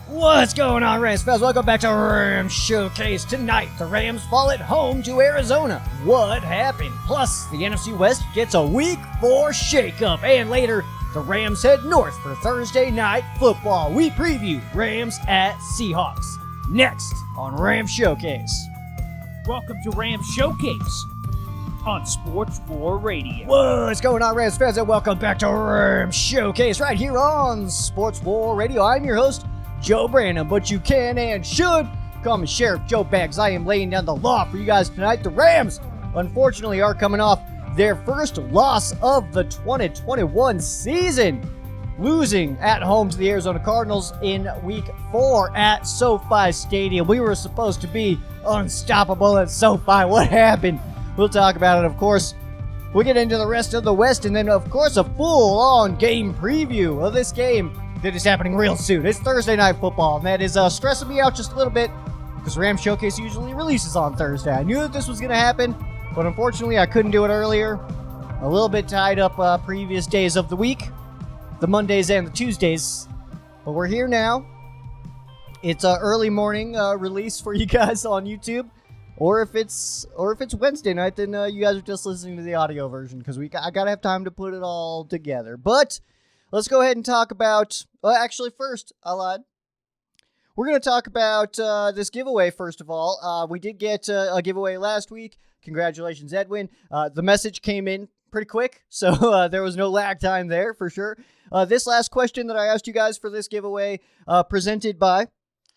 What's going on, Rams fans? Welcome back to Rams Showcase. Tonight, the Rams fall at home to Arizona. What happened? Plus, the NFC West gets a Week 4 shakeup. And later, the Rams head north for Thursday Night Football. We preview Rams at Seahawks. Next on Rams Showcase. Welcome to Rams Showcase on Sports 4 Radio. What's going on, Rams fans? And welcome back to Rams Showcase right here on Sports 4 Radio. I'm your host, Joe Brandon, but you can and should call me Sheriff Joe Baggs. I am laying down the law for you guys tonight. The Rams, unfortunately, are coming off their first loss of the 2021 season, losing at home to the Arizona Cardinals in Week 4 at SoFi Stadium. We were supposed to be unstoppable at SoFi. What happened? We'll talk about it, of course. We'll get into the rest of the West, and then, of course, a full-on game preview of this game that is happening real soon. It's Thursday Night Football, and that is stressing me out just a little bit because Rams Showcase usually releases on Thursday. I knew that this was going to happen, but unfortunately I couldn't do it earlier. A little bit tied up previous days of the week, the Mondays and the Tuesdays, but we're here now. It's an early morning release for you guys on YouTube, or if it's Wednesday night, then you guys are just listening to the audio version because I gotta have time to put it all together. But let's go ahead and talk about, actually first, I lied. We're going to talk about this giveaway, first of all. We did get a giveaway last week. Congratulations, Edwin. The message came in pretty quick, so there was no lag time there, for sure. This last question that I asked you guys for this giveaway, presented by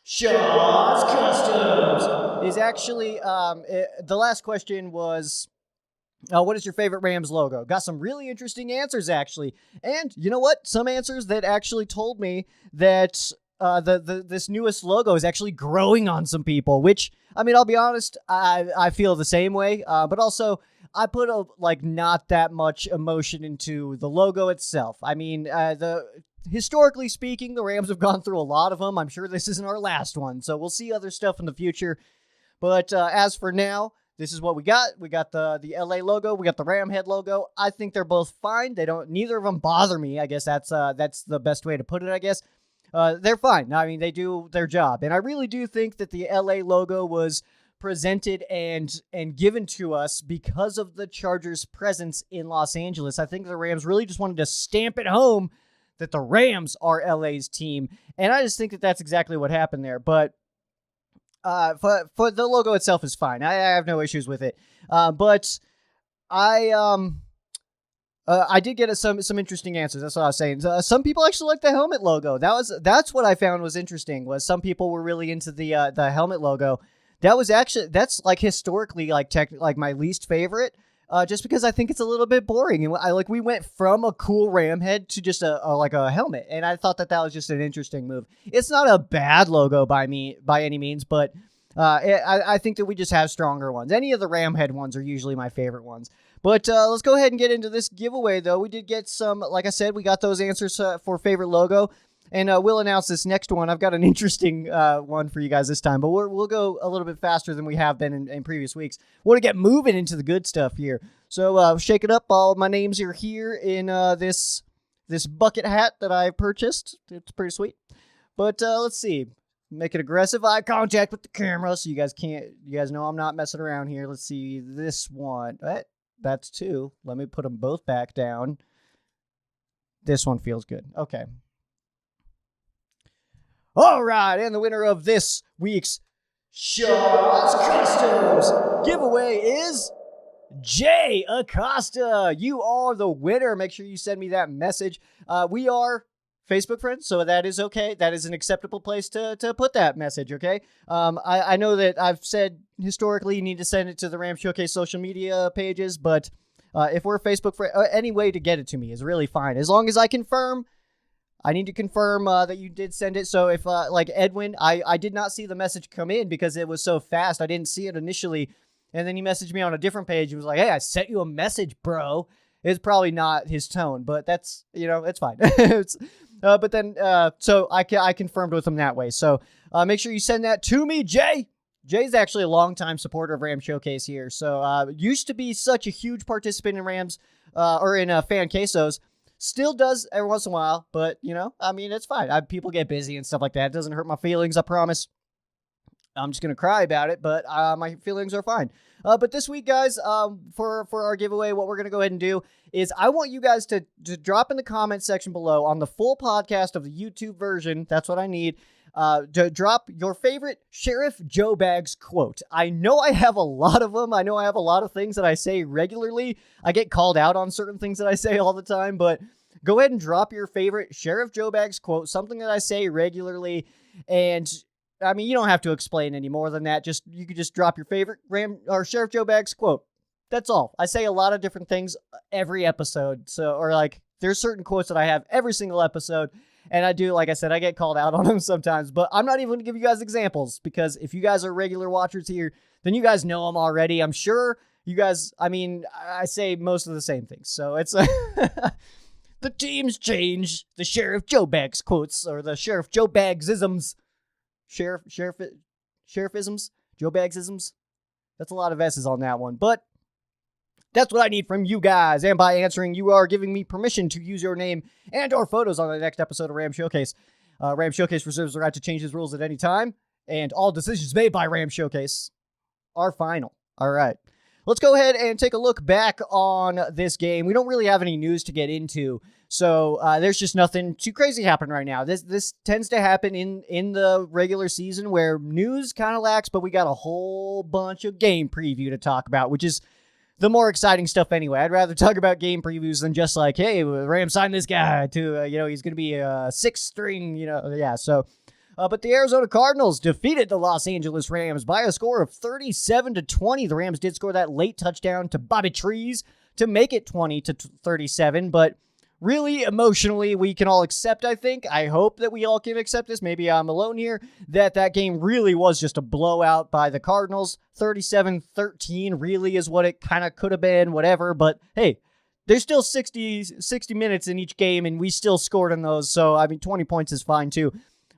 Shaw's Customs, is actually, the last question was, what is your favorite Rams logo? Got some really interesting answers, actually. And you know what? Some answers that actually told me that this newest logo is actually growing on some people, which, I mean, I'll be honest, I feel the same way. But also, I put not that much emotion into the logo itself. I mean, historically speaking, the Rams have gone through a lot of them. I'm sure this isn't our last one, so we'll see other stuff in the future. But as for now, this is what we got. We got the LA logo. We got the Ram head logo. I think they're both fine. Neither of them bother me. I guess that's the best way to put it, I guess. They're fine. I mean, they do their job. And I really do think that the LA logo was presented and given to us because of the Chargers' presence in Los Angeles. I think the Rams really just wanted to stamp it home that the Rams are LA's team. And I just think that that's exactly what happened there. But for the logo itself is fine. I have no issues with it. But I did get some interesting answers. That's what I was saying. Some people actually like the helmet logo. That's what I found was interesting. Was some people were really into the helmet logo. That's like historically like my least favorite. Just because I think it's a little bit boring, and we went from a cool Ram head to just a helmet, and I thought that was just an interesting move. It's not a bad logo by any means, but I think that we just have stronger ones. Any of the Ram head ones are usually my favorite ones. But let's go ahead and get into this giveaway, though. We did get some, like I said, we got those answers for favorite logo. And we'll announce this next one. I've got an interesting one for you guys this time, but we'll go a little bit faster than we have been in previous weeks. Want to get moving into the good stuff here. So shake it up. All my names are here in this bucket hat that I purchased. It's pretty sweet. But let's see. Make it aggressive eye contact with the camera so you guys know I'm not messing around here. Let's see this one. That's two. Let me put them both back down. This one feels good. Okay. All right, and the winner of this week's Shaw's Customs giveaway is Jay Acosta. You are the winner. Make sure you send me that message. We are Facebook friends, so that is okay. That is an acceptable place to put that message, okay? I know that I've said historically you need to send it to the Ram Showcase social media pages, but if we're Facebook friends, any way to get it to me is really fine. As long as I need to confirm that you did send it. So if, like Edwin, I did not see the message come in because it was so fast. I didn't see it initially. And then he messaged me on a different page. He was like, hey, I sent you a message, bro. It's probably not his tone, but that's, it's fine. But then, so I confirmed with him that way. So make sure you send that to me, Jay. Jay's actually a longtime supporter of Ram Showcase here. So used to be such a huge participant in Rams, or in Fan Quesos. Still does every once in a while, but, I mean, it's fine. People get busy and stuff like that. It doesn't hurt my feelings, I promise. I'm just going to cry about it, but my feelings are fine. But this week, guys, for our giveaway, what we're going to go ahead and do is I want you guys to drop in the comment section below on the full podcast of the YouTube version. That's what I need. To drop your favorite Sheriff Joe Bags quote. I know I have a lot of them. I know I have a lot of things that I say regularly. I get called out on certain things that I say all the time, but go ahead and drop your favorite Sheriff Joe Bags quote, something that I say regularly. And I mean, you don't have to explain any more than that. You could just drop your favorite Sheriff Joe Bags quote. That's all. I say a lot of different things every episode. There's certain quotes that I have every single episode. And I do, like I said, I get called out on them sometimes, but I'm not even going to give you guys examples because if you guys are regular watchers here, then you guys know them already. I'm sure you guys, I say most of the same things. So it's the teams change, the Sheriff Joe Bags quotes, or the Sheriff Joe Bags-isms. Sheriff-isms? Joe Bags-isms? That's a lot of S's on that one, but that's what I need from you guys. And by answering, you are giving me permission to use your name and or photos on the next episode of Ram Showcase. Ram Showcase reserves the right to change his rules at any time. And all decisions made by Ram Showcase are final. All right. Let's go ahead and take a look back on this game. We don't really have any news to get into. So there's just nothing too crazy happening right now. This tends to happen in the regular season where news kind of lacks, but we got a whole bunch of game preview to talk about, which is the more exciting stuff anyway. I'd rather talk about game previews than just like, hey, Rams signed this guy to, he's going to be a sixth string, yeah. So, but the Arizona Cardinals defeated the Los Angeles Rams by a score of 37-20. The Rams did score that late touchdown to Bobby Trees to make it 20-37, but really emotionally, we can all accept, I think. I hope that we all can accept this. Maybe I'm alone here. That game really was just a blowout by the Cardinals. 37-13 really is what it kind of could have been, whatever. But hey, there's still 60 minutes in each game, and we still scored in those. So, 20 points is fine too.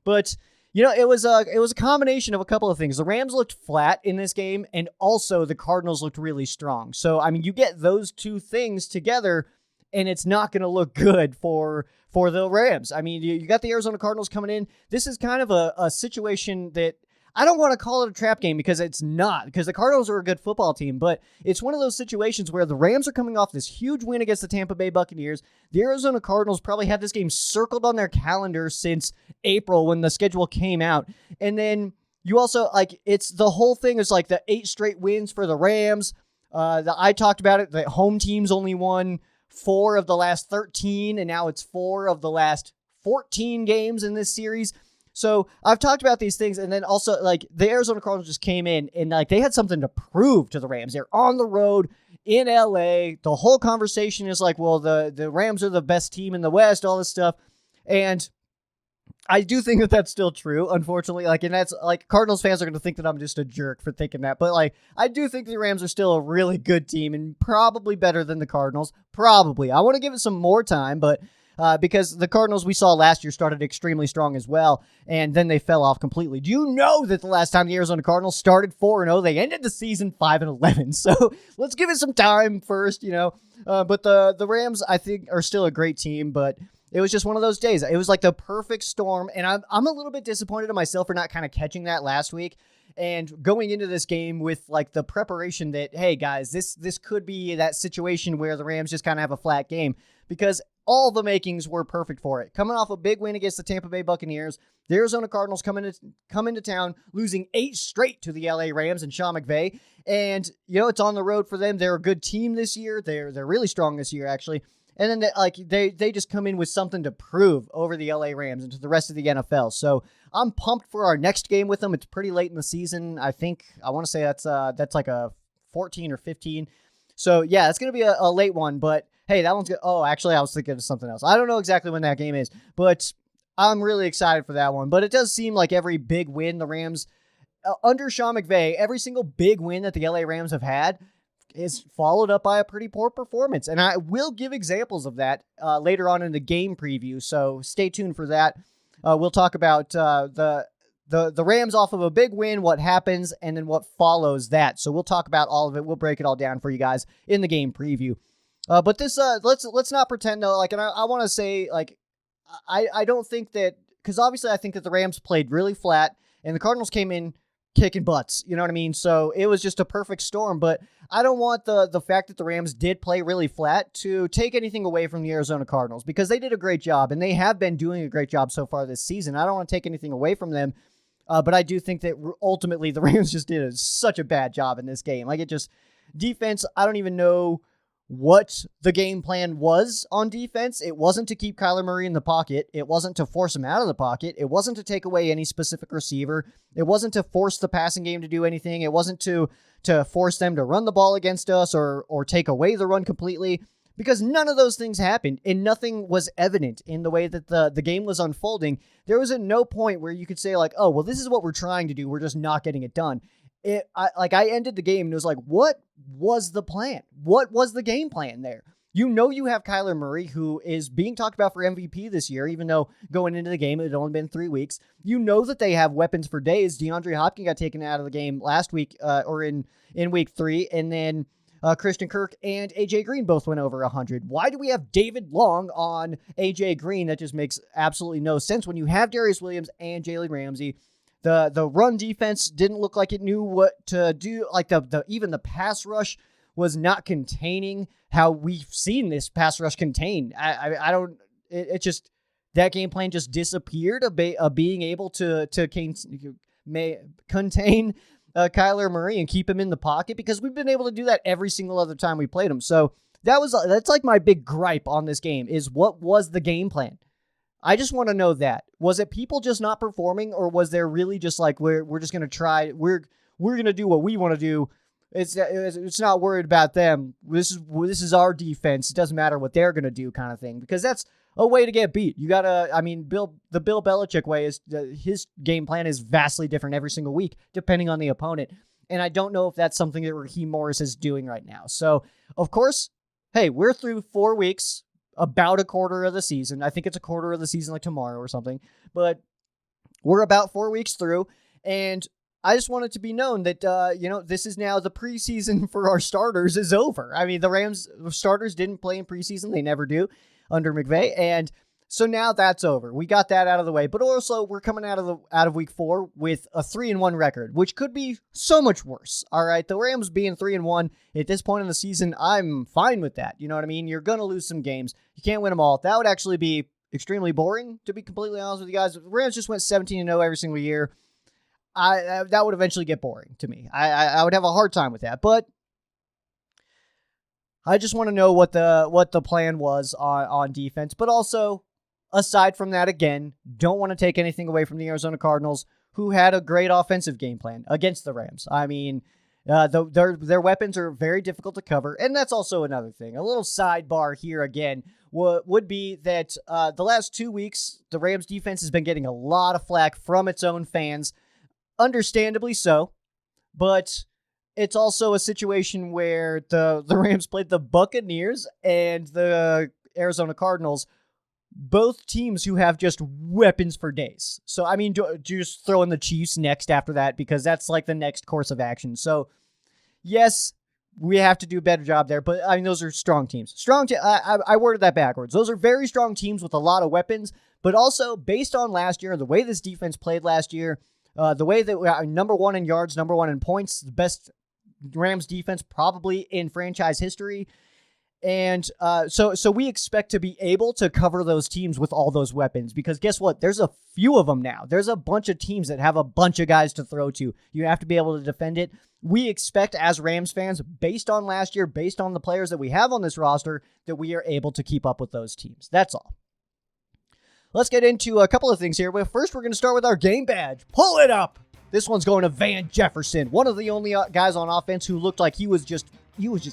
But, it was a combination of a couple of things. The Rams looked flat in this game, and also the Cardinals looked really strong. So, you get those two things together, and it's not going to look good for the Rams. You got the Arizona Cardinals coming in. This is kind of a situation that I don't want to call it a trap game because it's not, because the Cardinals are a good football team, but it's one of those situations where the Rams are coming off this huge win against the Tampa Bay Buccaneers. The Arizona Cardinals probably had this game circled on their calendar since April when the schedule came out. And then you also, it's the whole thing is like the 8 straight wins for the Rams. I talked about it. The home teams only won 4 of the last 13, and now it's 4 of the last 14 games in this series. So I've talked about these things, and then also, the Arizona Cardinals just came in, and, they had something to prove to the Rams. They're on the road in L.A. The whole conversation is well, the Rams are the best team in the West, all this stuff. And I do think that that's still true, unfortunately. And that's, Cardinals fans are going to think that I'm just a jerk for thinking that. But, I do think the Rams are still a really good team and probably better than the Cardinals. Probably. I want to give it some more time, but because the Cardinals we saw last year started extremely strong as well, and then they fell off completely. Do you know that the last time the Arizona Cardinals started 4-0, they ended the season 5-11? So let's give it some time first, But the Rams, I think, are still a great team, but it was just one of those days. It was like the perfect storm, and I'm a little bit disappointed in myself for not kind of catching that last week and going into this game with the preparation that, hey guys, this could be that situation where the Rams just kind of have a flat game, because all the makings were perfect for it. Coming off a big win against the Tampa Bay Buccaneers, the Arizona Cardinals come into town, losing 8 straight to the LA Rams and Sean McVay. And, it's on the road for them. They're a good team this year. They're really strong this year, actually. And then they just come in with something to prove over the LA Rams and to the rest of the NFL. So I'm pumped for our next game with them. It's pretty late in the season. I want to say that's like a 14 or 15. So yeah, it's going to be a late one, but hey, that one's good. Oh, actually, I was thinking of something else. I don't know exactly when that game is, but I'm really excited for that one. But it does seem like every big win the Rams, under Sean McVay, every single big win that the LA Rams have had is followed up by a pretty poor performance. And I will give examples of that later on in the game preview, so stay tuned for that. We'll talk about the Rams off of a big win, what happens, and then what follows that. So we'll talk about all of it. We'll break it all down for you guys in the game preview. But this, let's not pretend though. Like, and I want to say, like, I don't think that, because obviously I think that the Rams played really flat and the Cardinals came in kicking butts. You know what I mean? So it was just a perfect storm. But I don't want the fact that the Rams did play really flat to take anything away from the Arizona Cardinals, because they did a great job and they have been doing a great job so far this season. I don't want to take anything away from them. But I do think that ultimately the Rams just did such a bad job in this game. Like, it just, defense, I don't even know what the game plan was on defense. It wasn't to keep Kyler Murray in the pocket. It wasn't to force him out of the pocket. It wasn't to take away any specific receiver. It wasn't to force the passing game to do anything. It wasn't to force them to run the ball against us or take away the run completely, because none of those things happened and nothing was evident in the way that the game was unfolding. There was at no point where you could say, like, oh, well, this is what we're trying to do, we're just not getting it done. I ended the game and it was like, what was the plan? What was the game plan there? You know, you have Kyler Murray, who is being talked about for MVP this year, even though going into the game it had only been 3 weeks. You know that they have weapons for days. DeAndre Hopkins got taken out of the game last week, or in week 3, and then Christian Kirk and A.J. Green both went over 100. Why do we have David Long on A.J. Green? That just makes absolutely no sense when you have Darius Williams and Jalen Ramsey. The run defense didn't look like it knew what to do. Like, even the pass rush was not containing how we've seen this pass rush contain. I don't. It just, that game plan just disappeared of being able to contain Kyler Murray and keep him in the pocket, because we've been able to do that every single other time we played him. So that's like my big gripe on this game, is what was the game plan? I just want to know that. Was it people just not performing, or was there really just like, we're just going to try, we're going to do what we want to do. It's not worried about them. This is our defense. It doesn't matter what they're going to do, kind of thing, because that's a way to get beat. You got to, I mean, the Bill Belichick way is, his game plan is vastly different every single week, depending on the opponent. And I don't know if that's something that Raheem Morris is doing right now. So, of course, hey, we're through 4 weeks, about a quarter of the season. I think it's a quarter of the season, like tomorrow or something, but we're about 4 weeks through, and I just want it to be known that, this is now the preseason for our starters is over. I mean, the Rams starters didn't play in preseason. They never do under McVay. And so now that's over. We got that out of the way, but also we're coming out of week 4 with a 3-1 record, which could be so much worse. All right. The Rams being 3-1 at this point in the season, I'm fine with that. You know what I mean? You're going to lose some games. You can't win them all. That would actually be extremely boring, to be completely honest with you guys. If the Rams just went 17-0 every single year, that would eventually get boring to me. I would have a hard time with that, but I just want to know what the plan was on defense. But also, aside from that, again, don't want to take anything away from the Arizona Cardinals, who had a great offensive game plan against the Rams. I mean, their weapons are very difficult to cover, and that's also another thing. A little sidebar here again would be that the last 2 weeks, the Rams defense has been getting a lot of flack from its own fans. Understandably so, but it's also a situation where the Rams played the Buccaneers and the Arizona Cardinals, both teams who have just weapons for days. So, I mean, do you just throw in the Chiefs next after that, because that's like the next course of action. So, yes, we have to do a better job there, but I mean, those are strong teams. I worded that backwards. Those are very strong teams with a lot of weapons, but also based on last year, the way this defense played last year, the way that we are number 1 in yards, number 1 in points, the best Rams defense probably in franchise history. And so we expect to be able to cover those teams with all those weapons, because guess what? There's a few of them now. There's a bunch of teams that have a bunch of guys to throw to. You have to be able to defend it. We expect, as Rams fans, based on last year, based on the players that we have on this roster, that we are able to keep up with those teams. That's all. Let's get into a couple of things here. But first, we're going to start with our game badge. Pull it up. This one's going to Van Jefferson, one of the only guys on offense who looked like he was just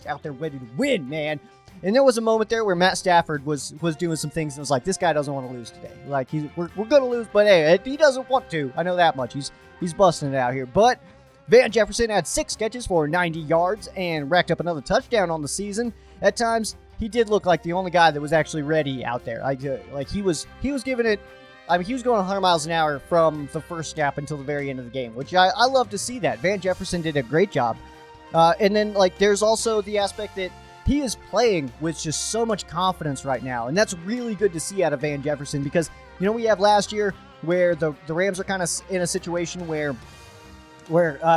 out there ready to win, man. And there was a moment there where Matt Stafford was doing some things and was like, this guy doesn't want to lose today. Like, we're going to lose, but hey, he doesn't want to. I know that much. He's busting it out here. But Van Jefferson had 6 catches for 90 yards and racked up another touchdown on the season. At times, he did look like the only guy that was actually ready out there. Like he was giving it. I mean, he was going 100 miles an hour from the first snap until the very end of the game, which I love to see that. Van Jefferson did a great job. And then, like, there's also the aspect that he is playing with just so much confidence right now. And that's really good to see out of Van Jefferson because, we have last year where the Rams are kind of in a situation where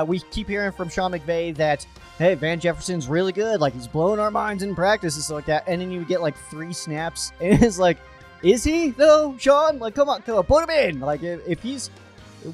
we keep hearing from Sean McVay that, hey, Van Jefferson's really good. Like, he's blowing our minds in practice and stuff like that. And then you get, 3 snaps. And it's like, is he, though, Sean? Like, come on, put him in. Like, if he's...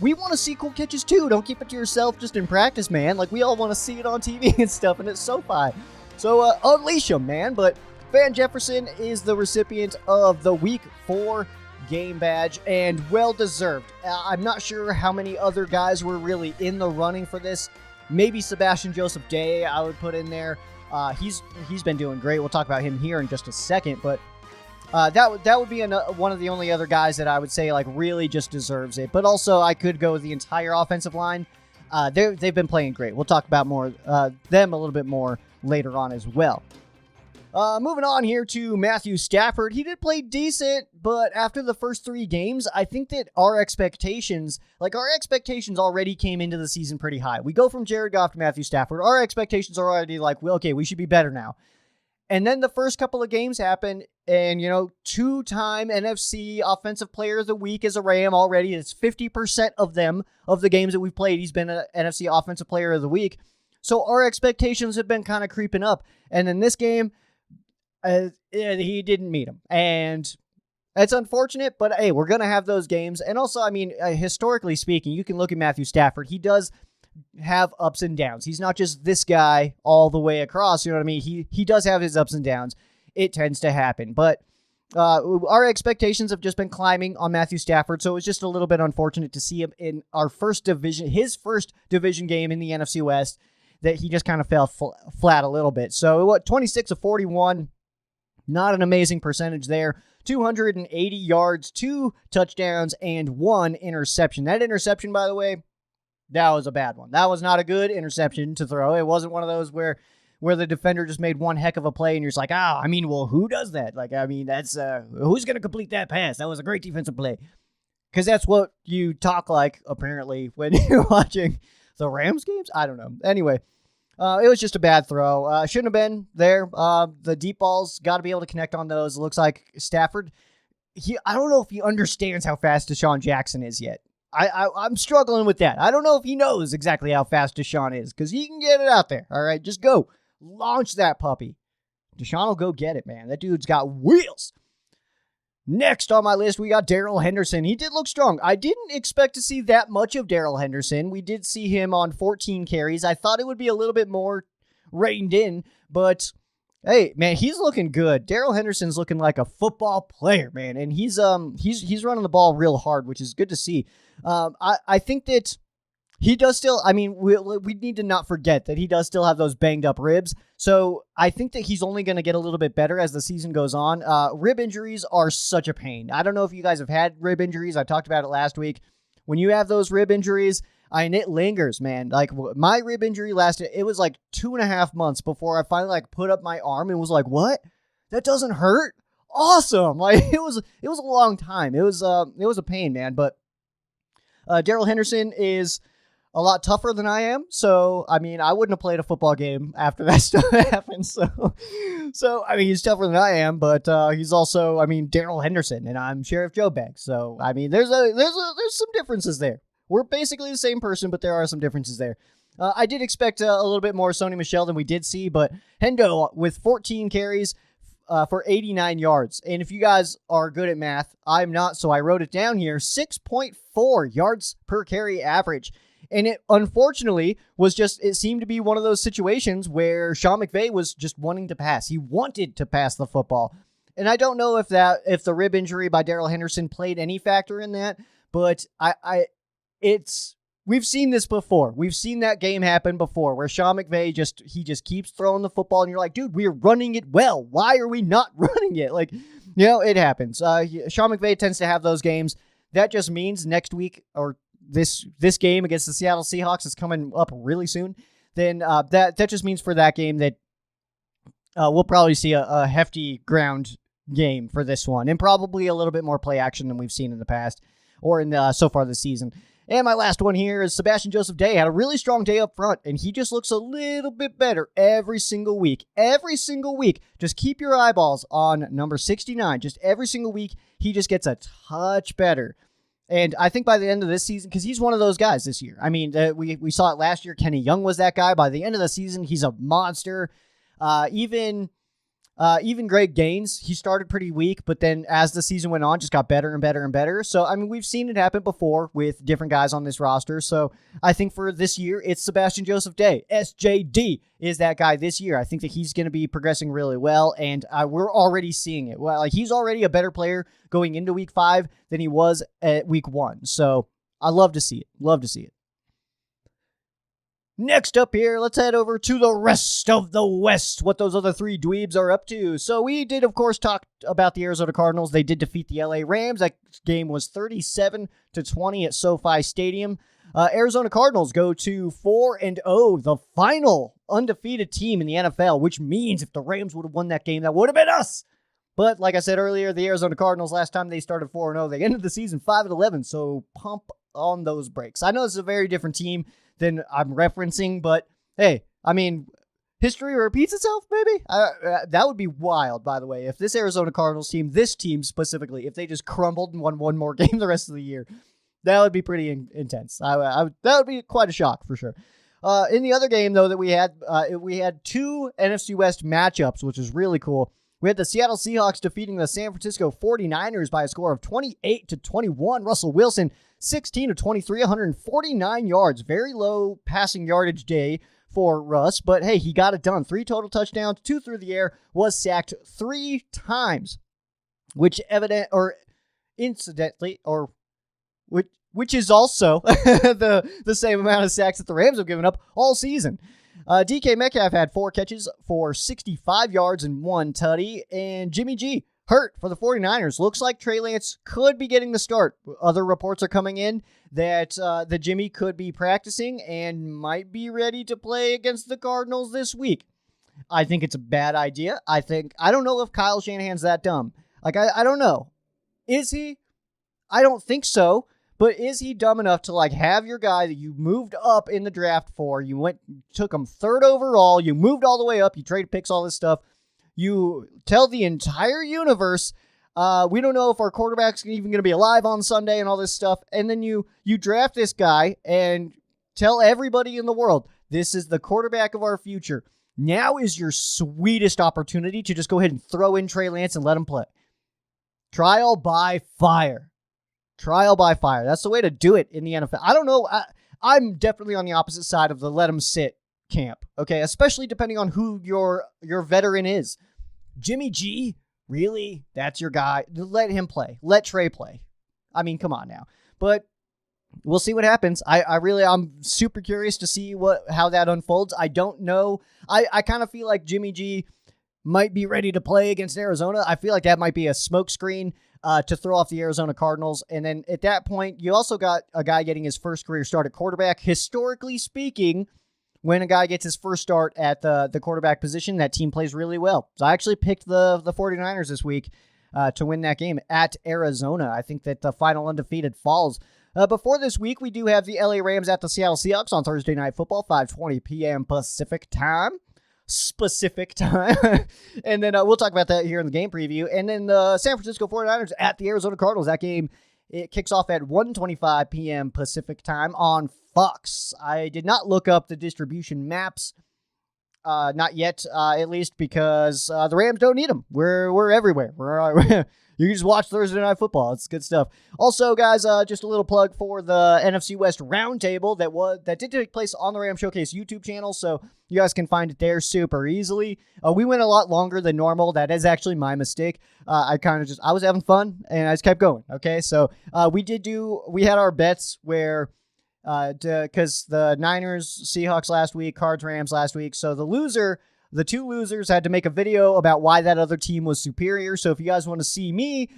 We want to see cool catches, too. Don't keep it to yourself just in practice, man. Like, we all want to see it on TV and stuff, and it's SoFi. So, unleash him, man. But Van Jefferson is the recipient of the Week 4 game badge, and well-deserved. I'm not sure how many other guys were really in the running for this. Maybe Sebastian Joseph Day I would put in there. He's been doing great. We'll talk about him here in just a second, but that would be one of the only other guys that I would say really just deserves it. But also I could go with the entire offensive line. They've been playing great. We'll talk about them a little bit more later on as well. Moving on here to Matthew Stafford. He did play decent, but after the first 3 games, I think that our expectations already came into the season pretty high. We go from Jared Goff to Matthew Stafford. Our expectations are already okay, we should be better now. And then the first couple of games happened, and, 2-time NFC Offensive Player of the Week is a Ram already. It's 50% of the games that we've played, he's been an NFC Offensive Player of the Week. So our expectations have been kind of creeping up. And in this game, he didn't meet him. And it's unfortunate, but hey, we're going to have those games. And also, historically speaking, you can look at Matthew Stafford. He does have ups and downs. He's not just this guy all the way across. You know what I mean? He does have his ups and downs. It tends to happen. But our expectations have just been climbing on Matthew Stafford. So it's just a little bit unfortunate to see him in his first division game in the NFC West, that he just kind of fell flat a little bit. So 26 of 41. Not an amazing percentage there. 280 yards, 2 touchdowns, and 1 interception. That interception, by the way, that was a bad one. That was not a good interception to throw. It wasn't one of those where the defender just made one heck of a play and you're just like, who does that? That's who's going to complete that pass? That was a great defensive play. Because that's what you talk like, apparently, when you're watching the Rams games? I don't know. Anyway. It was just a bad throw. Shouldn't have been there. The deep balls, got to be able to connect on those. It looks like Stafford, I don't know if he understands how fast Deshaun Jackson is yet. I'm struggling with that. I don't know if he knows exactly how fast Deshaun is, because he can get it out there. All right, just go. Launch that puppy. Deshaun will go get it, man. That dude's got wheels. Next on my list, we got Daryl Henderson. He did look strong. I didn't expect to see that much of Daryl Henderson. We did see him on 14 carries. I thought it would be a little bit more reined in, but hey, man, he's looking good. Daryl Henderson's looking like a football player, man, and he's running the ball real hard, which is good to see. I think that he does still, we need to not forget that he does still have those banged up ribs. So I think that he's only going to get a little bit better as the season goes on. Rib injuries are such a pain. I don't know if you guys have had rib injuries. I talked about it last week. When you have those rib injuries, it lingers, man. Like, my rib injury lasted, it was 2.5 months before I finally put up my arm and was like, what? That doesn't hurt? Awesome. It was a long time. It was a pain, man. But Daryl Henderson is a lot tougher than I am. So, I wouldn't have played a football game after that stuff happened. So, he's tougher than I am, but he's also, Daryl Henderson, and I'm Sheriff Joe Bag. So, there's some differences there. We're basically the same person, but there are some differences there. I did expect a little bit more Sony Michel than we did see, but Hendo with 14 carries for 89 yards. And if you guys are good at math, I'm not, so I wrote it down here, 6.4 yards per carry average. And it, unfortunately, it seemed to be one of those situations where Sean McVay was just wanting to pass. He wanted to pass the football. And I don't know if the rib injury by Daryl Henderson played any factor in that, but we've seen this before. We've seen that game happen before where Sean McVay just keeps throwing the football and you're like, dude, we're running it well. Why are we not running it? It happens. Sean McVay tends to have those games. That just means next week or this game against the Seattle Seahawks is coming up really soon, then that just means for that game that we'll probably see a hefty ground game for this one, and probably a little bit more play action than we've seen in the past or in so far this season. And my last one here is Sebastian Joseph Day had a really strong day up front, and he just looks a little bit better every single week. Every single week. Just keep your eyeballs on number 69. Just every single week, he just gets a touch better. And I think by the end of this season, because he's one of those guys this year. I mean, we saw it last year. Kenny Young was that guy. By the end of the season, he's a monster. Even Greg Gaines, he started pretty weak, but then as the season went on, just got better and better and better. So, I mean, we've seen it happen before with different guys on this roster. So, I think for this year, it's Sebastian Joseph Day. SJD is that guy this year. I think that he's going to be progressing really well, and we're already seeing it. Well, like, he's already a better player going into week 5 than he was at week 1. So, I love to see it. Love to see it. Next up here, let's head over to the rest of the West, what those other 3 dweebs are up to. So we did, of course, talk about the Arizona Cardinals. They did defeat the LA Rams. That game was 37-20 at SoFi Stadium. Arizona Cardinals go to 4-0, the final undefeated team in the NFL, which means if the Rams would have won that game, that would have been us. But like I said earlier, the Arizona Cardinals, last time they started 4-0, they ended the season 5-11, so pump on those brakes. I know it's a very different team than I'm referencing, but hey, I mean, history repeats itself, maybe? That would be wild, by the way, if this Arizona Cardinals team, this team specifically, if they just crumbled and won one more game the rest of the year. That would be pretty intense. That would be quite a shock, for sure. In the other game, though, that we had 2 NFC West matchups, which is really cool. We had the Seattle Seahawks defeating the San Francisco 49ers by a score of 28-21. Russell Wilson, 16-23, 149 yards. Very low passing yardage day for Russ, but hey, he got it done. 3 total touchdowns, 2 through the air, was sacked 3 times, which is also the same amount of sacks that the Rams have given up all season. DK Metcalf had 4 catches for 65 yards and 1 tutty, and Jimmy G hurt for the 49ers. Looks like Trey Lance could be getting the start. Other reports are coming in that Jimmy could be practicing and might be ready to play against the Cardinals this week. I think it's a bad idea. I don't know if Kyle Shanahan's that dumb. Like, I don't know. Is he? I don't think so. But is he dumb enough to, like, have your guy that you moved up in the draft for, took him 3rd overall, you moved all the way up, you traded picks, all this stuff, you tell the entire universe, we don't know if our quarterback's even going to be alive on Sunday and all this stuff, and then you draft this guy and tell everybody in the world, this is the quarterback of our future. Now is your sweetest opportunity to just go ahead and throw in Trey Lance and let him play. Trial by fire. Trial by fire. That's the way to do it in the NFL. I don't know. I'm definitely on the opposite side of the let him sit camp. Okay, especially depending on who your veteran is. Jimmy G, really? That's your guy? Let him play. Let Trey play. I mean, come on now. But we'll see what happens. I'm super curious to see how that unfolds. I don't know. I kind of feel like Jimmy G might be ready to play against Arizona. I feel like that might be a smokescreen to throw off the Arizona Cardinals. And then at that point, you also got a guy getting his first career start at quarterback. Historically speaking, when a guy gets his first start at the quarterback position, that team plays really well. So I actually picked the 49ers this week to win that game at Arizona. I think that the final undefeated falls. Before this week, we do have the LA Rams at the Seattle Seahawks on Thursday Night Football, 5:20 p.m. Pacific time. And then we'll talk about that here in the game preview. And then the San Francisco 49ers at the Arizona Cardinals. That game, it kicks off at 1:25 p.m. Pacific time on Fox. I did not look up the distribution maps, not yet, at least, because the Rams don't need them. We're everywhere. You can just watch Thursday Night Football. It's good stuff. Also, guys, just a little plug for the NFC West Roundtable that did take place on the Ram Showcase YouTube channel, so you guys can find it there super easily. We went a lot longer than normal. That is actually my mistake. I was having fun, and I just kept going, okay? So we had our bets where, because the Niners, Seahawks last week, Cards, Rams last week, so the 2 losers had to make a video about why that other team was superior. So if you guys want to see me,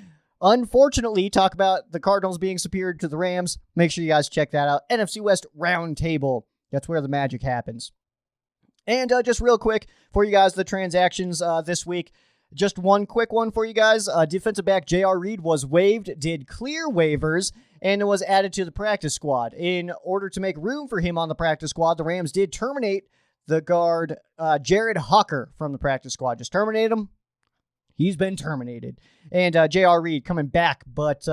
unfortunately, talk about the Cardinals being superior to the Rams, make sure you guys check that out. NFC West Roundtable. That's where the magic happens. And just real quick for you guys, the transactions this week. Just one quick one for you guys. Defensive back J.R. Reed was waived, did clear waivers, and was added to the practice squad. In order to make room for him on the practice squad, the Rams did terminate the guard Jared Hucker from the practice squad. Just terminate him. He's been terminated. And J.R. Reed coming back, but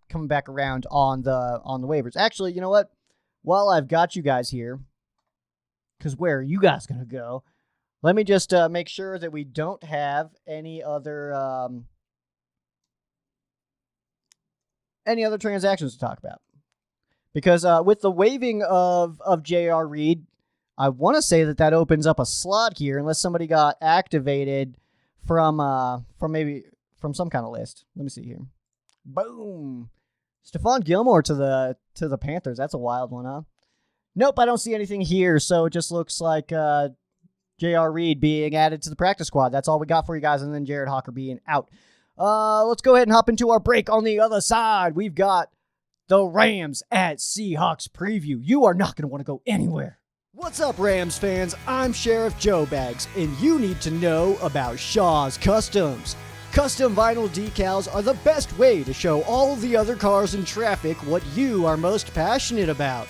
coming back around on the waivers. Actually, you know what? While I've got you guys here, because where are you guys going to go? Let me just make sure that we don't have any other transactions to talk about. Because with the waiving of J.R. Reed, I want to say that opens up a slot here, unless somebody got activated from some kind of list. Let me see here. Boom. Stephon Gilmore to the Panthers. That's a wild one, huh? Nope, I don't see anything here, so it just looks like J.R. Reed being added to the practice squad. That's all we got for you guys, and then Jared Hawker being out. Let's go ahead and hop into our break. On the other side, we've got the Rams at Seahawks preview. You are not going to want to go anywhere. What's up, Rams fans? I'm Sheriff Joe Bags, and you need to know about Shaw's Customs. Custom vinyl decals are the best way to show all the other cars in traffic what you are most passionate about.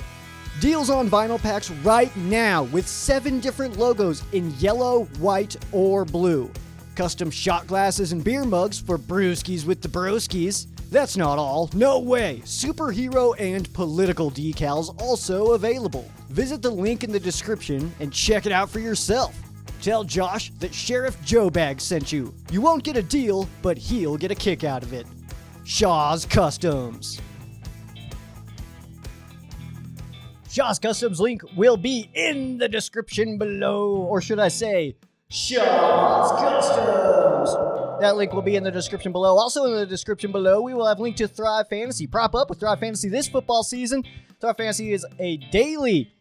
Deals on vinyl packs right now with 7 different logos in yellow, white, or blue. Custom shot glasses and beer mugs for brewskis with the broskies. That's not all. No way. Superhero and political decals also available. Visit the link in the description and check it out for yourself. Tell Josh that Sheriff Joe Bag sent you. You won't get a deal, but he'll get a kick out of it. Shaw's Customs. Shaw's Customs link will be in the description below, or should I say, Shaw's Customs. That link will be in the description below. Also in the description below, we will have a link to Thrive Fantasy. Prop up with Thrive Fantasy this football season. Thrive Fantasy is a daily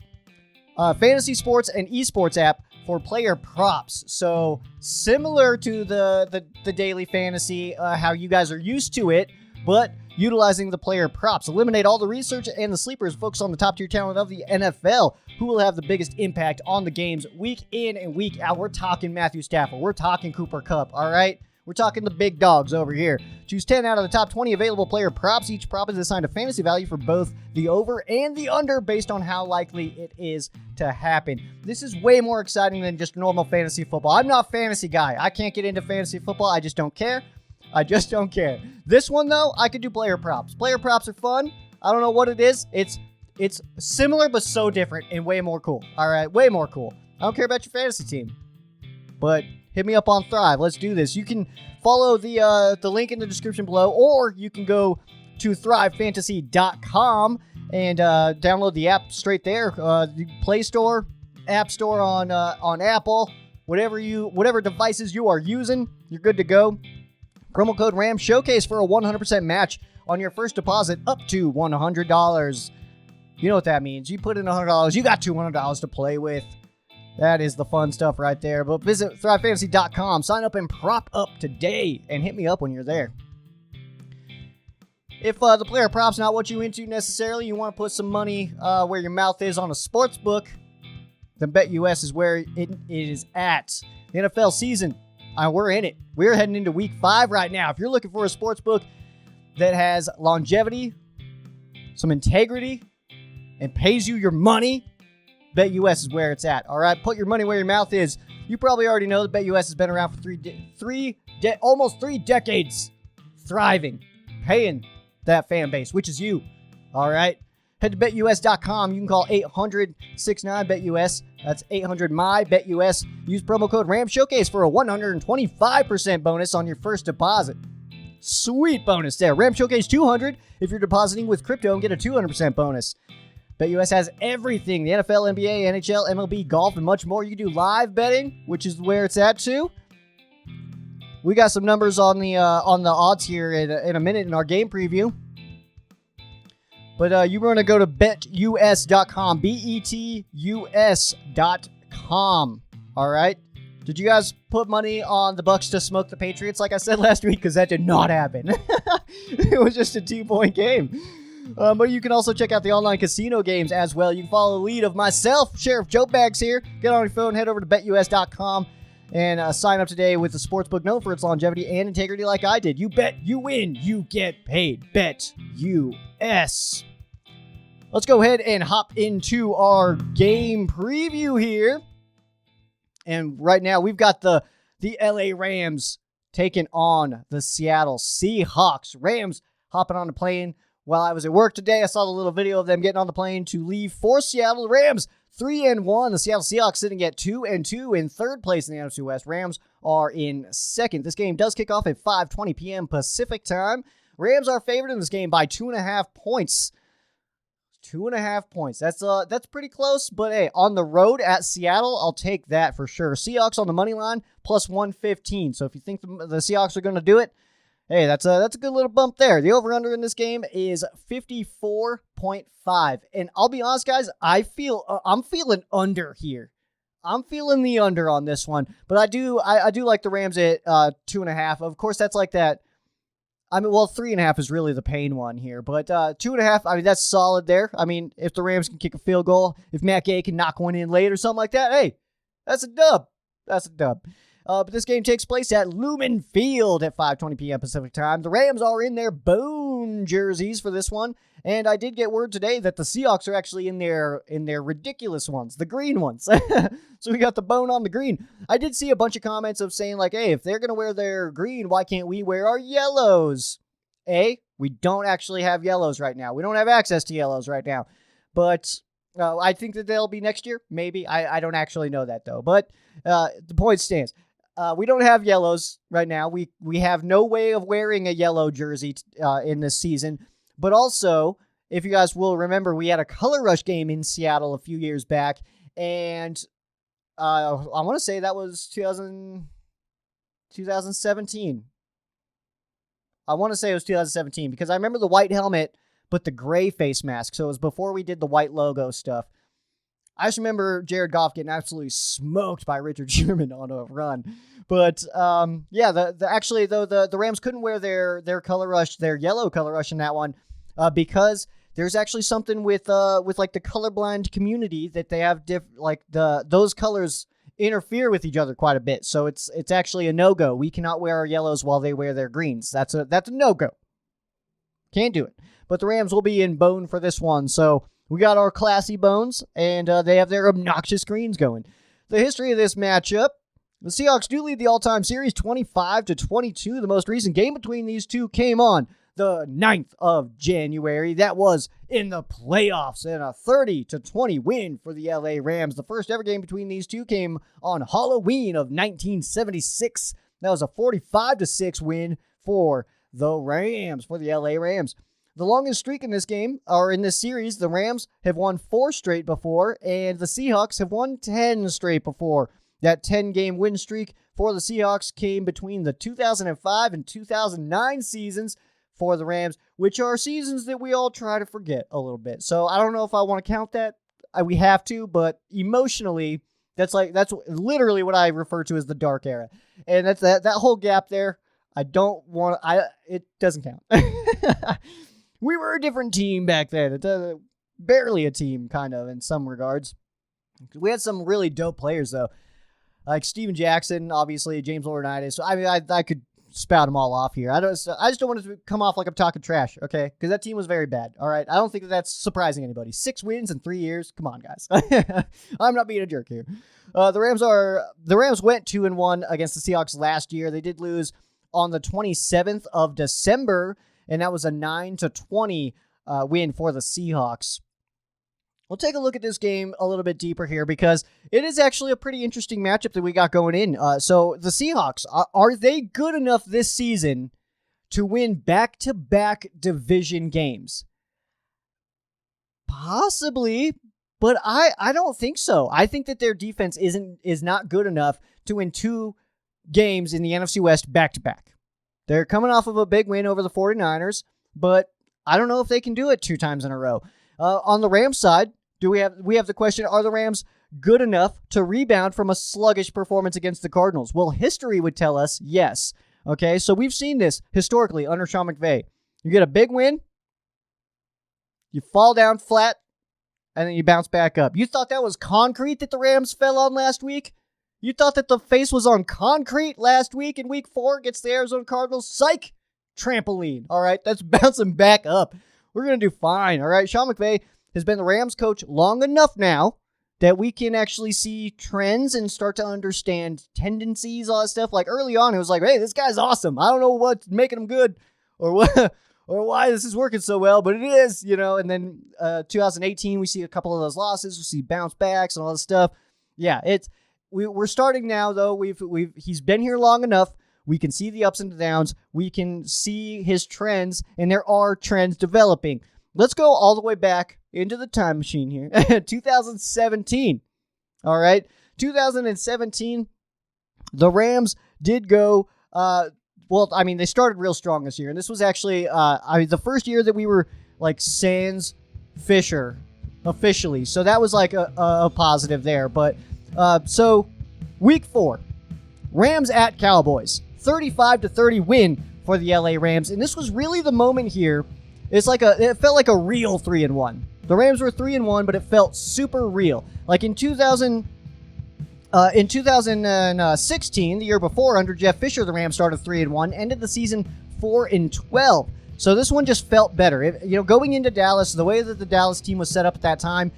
fantasy sports and esports app for player props. So similar to the daily fantasy, how you guys are used to it, but utilizing the player props. Eliminate all the research and the sleepers. Focus on the top tier talent of the NFL, who will have the biggest impact on the games week in and week out. We're talking Matthew Stafford. We're talking Cooper Kupp, all right? We're talking the big dogs over here. Choose 10 out of the top 20 available player props. Each prop is assigned a fantasy value for both the over and the under based on how likely it is to happen. This is way more exciting than just normal fantasy football. I'm not a fantasy guy. I can't get into fantasy football. I just don't care. This one, though, I could do player props. Player props are fun. I don't know what it is. It's similar but so different and way more cool. All right, way more cool. I don't care about your fantasy team, but hit me up on Thrive. Let's do this. You can follow the link in the description below, or you can go to thrivefantasy.com and download the app straight there. The Play Store, App Store on Apple, whatever devices you are using, you're good to go. Promo code RAM Showcase for a 100% match on your first deposit up to $100. You know what that means. You put in $100, you got $200 to play with. That is the fun stuff right there. But visit thrivefantasy.com, sign up and prop up today, and hit me up when you're there. If the player prop's not what you're into necessarily, you want to put some money where your mouth is on a sports book, then BetUS is where it is at. The NFL season, we're in it. We're heading into week 5 right now. If you're looking for a sports book that has longevity, some integrity, and pays you your money, BetUS is where it's at. All right, put your money where your mouth is. You probably already know that BetUS has been around for almost 3 decades, thriving, paying that fan base, which is you. All right, head to BetUS.com. You can call 800-69-BETUS. That's 800-MY-BETUS. Use promo code RAMSHOWCASE for a 125% bonus on your first deposit. Sweet bonus there. RAM Showcase 200 if you're depositing with crypto and get a 200% bonus. BetUS has everything. The NFL, NBA, NHL, MLB, golf, and much more. You can do live betting, which is where it's at too. We got some numbers on the odds here in a minute in our game preview. But you want to go to betus.com, betus.com. All right. Did you guys put money on the Bucs to smoke the Patriots like I said last week? Because that did not happen. It was just a 2-point game. But you can also check out the online casino games as well. You can follow the lead of myself, Sheriff Joe Bags here. Get on your phone, head over to betus.com, And sign up today with the sportsbook known for its longevity and integrity like I did. You bet, you win, you get paid. Bet US. Let's go ahead and hop into our game preview here. And right now we've got the LA Rams taking on the Seattle Seahawks. Rams hopping on the plane while I was at work today. I saw the little video of them getting on the plane to leave for Seattle. The Rams 3-1. The Seattle Seahawks sitting at 2-2 in third place in the NFC West. Rams are in second. This game does kick off at 5:20 p.m. Pacific time. Rams are favored in this game by 2.5 points. 2.5 points. That's pretty close, but hey, on the road at Seattle, I'll take that for sure. Seahawks on the money line plus 115. So if you think the Seahawks are going to do it, hey, that's a good little bump there. The over/under in this game is 54.5. And I'll be honest, guys, I'm feeling under here. I'm feeling the under on this one, but I do like the Rams at 2.5. Of course, that's like that. I mean, well, 3.5 is really the pain one here, but 2.5, I mean, that's solid there. I mean, if the Rams can kick a field goal, if Matt Gay can knock one in late or something like that, hey, that's a dub. That's a dub. But this game takes place at Lumen Field at 5:20 p.m. Pacific time. The Rams are in their bone jerseys for this one, and I did get word today that the Seahawks are actually in their ridiculous ones, the green ones. So we got the bone on the green. I did see a bunch of comments of saying like, hey, if they're going to wear their green, why can't we wear our yellows? We don't actually have yellows right now. We don't have access to yellows right now. But I think that they'll be next year. Maybe. I don't actually know that, though. But the point stands. We don't have yellows right now. We have no way of wearing a yellow jersey in this season. But also, if you guys will remember, we had a Color Rush game in Seattle a few years back. And I want to say that was 2017. I want to say it was 2017 because I remember the white helmet, but the gray face mask. So it was before we did the white logo stuff. I just remember Jared Goff getting absolutely smoked by Richard Sherman on a run. But yeah, the Rams couldn't wear their Color Rush, their yellow Color Rush in that one because there's actually something with like the colorblind community that they have those colors interfere with each other quite a bit. So it's actually a no-go. We cannot wear our yellows while they wear their greens. That's a no-go. Can't do it. But the Rams will be in bone for this one. So we got our classy bones, and they have their obnoxious greens going. The history of this matchup: the Seahawks do lead the all-time series 25-22. The most recent game between these two came on the 9th of January. That was in the playoffs, and a 30-20 win for the LA Rams. The first ever game between these two came on Halloween of 1976. That was a 45-6 win for the Rams, for the LA Rams. The longest streak in this game, or in this series, the Rams have won 4 straight before, and the Seahawks have won 10 straight before. That 10-game win streak for the Seahawks came between the 2005 and 2009 seasons for the Rams, which are seasons that we all try to forget a little bit. So I don't know if I want to count that. We have to, but emotionally, that's literally what I refer to as the dark era. And that's that whole gap there. It doesn't count. We were a different team back then. Barely a team, kind of, in some regards. We had some really dope players, though. Like Steven Jackson, obviously, James Laurinaitis. So, I mean, I could spout them all off here. I just don't want it to come off like I'm talking trash, okay? Because that team was very bad, all right? I don't think that's surprising anybody. 6 wins in 3 years? Come on, guys. I'm not being a jerk here. The Rams went 2-1 against the Seahawks last year. They did lose on the 27th of December, and that was a 9-20 win for the Seahawks. We'll take a look at this game a little bit deeper here because it is actually a pretty interesting matchup that we got going in. So the Seahawks, are they good enough this season to win back-to-back division games? Possibly, but I don't think so. I think that their defense is not good enough to win 2 games in the NFC West back-to-back. They're coming off of a big win over the 49ers, but I don't know if they can do it 2 times in a row. On the Rams side, we have the question, are the Rams good enough to rebound from a sluggish performance against the Cardinals? Well, history would tell us yes. Okay, so we've seen this historically under Sean McVay. You get a big win, you fall down flat, and then you bounce back up. You thought that was concrete that the Rams fell on last week? You thought that the face was on concrete last week in week 4 against the Arizona Cardinals? Psych! Trampoline. All right, that's bouncing back up. We're going to do fine. All right, Sean McVay has been the Rams coach long enough now that we can actually see trends and start to understand tendencies, all that stuff. Like early on, it was like, hey, this guy's awesome. I don't know what's making him good or what or why this is working so well, but it is, you know. And then 2018, we see a couple of those losses. We see bounce backs and all this stuff. Yeah, we're starting now, though. He's been here long enough. We can see the ups and the downs. We can see his trends, and there are trends developing. Let's go all the way back into the time machine here. 2017. All right. 2017, the Rams did go, they started real strong this year. And this was actually the first year that we were like sans Fisher officially. So that was like a positive there. But so week 4, Rams at Cowboys, 35-30 win for the LA Rams. And this was really the moment here. It felt like a real 3-1. The Rams were 3-1, but it felt super real. Like in 2016, the year before, under Jeff Fisher, the Rams started 3-1, ended the season 4-12. So this one just felt better. Going into Dallas, the way that the Dallas team was set up at that time,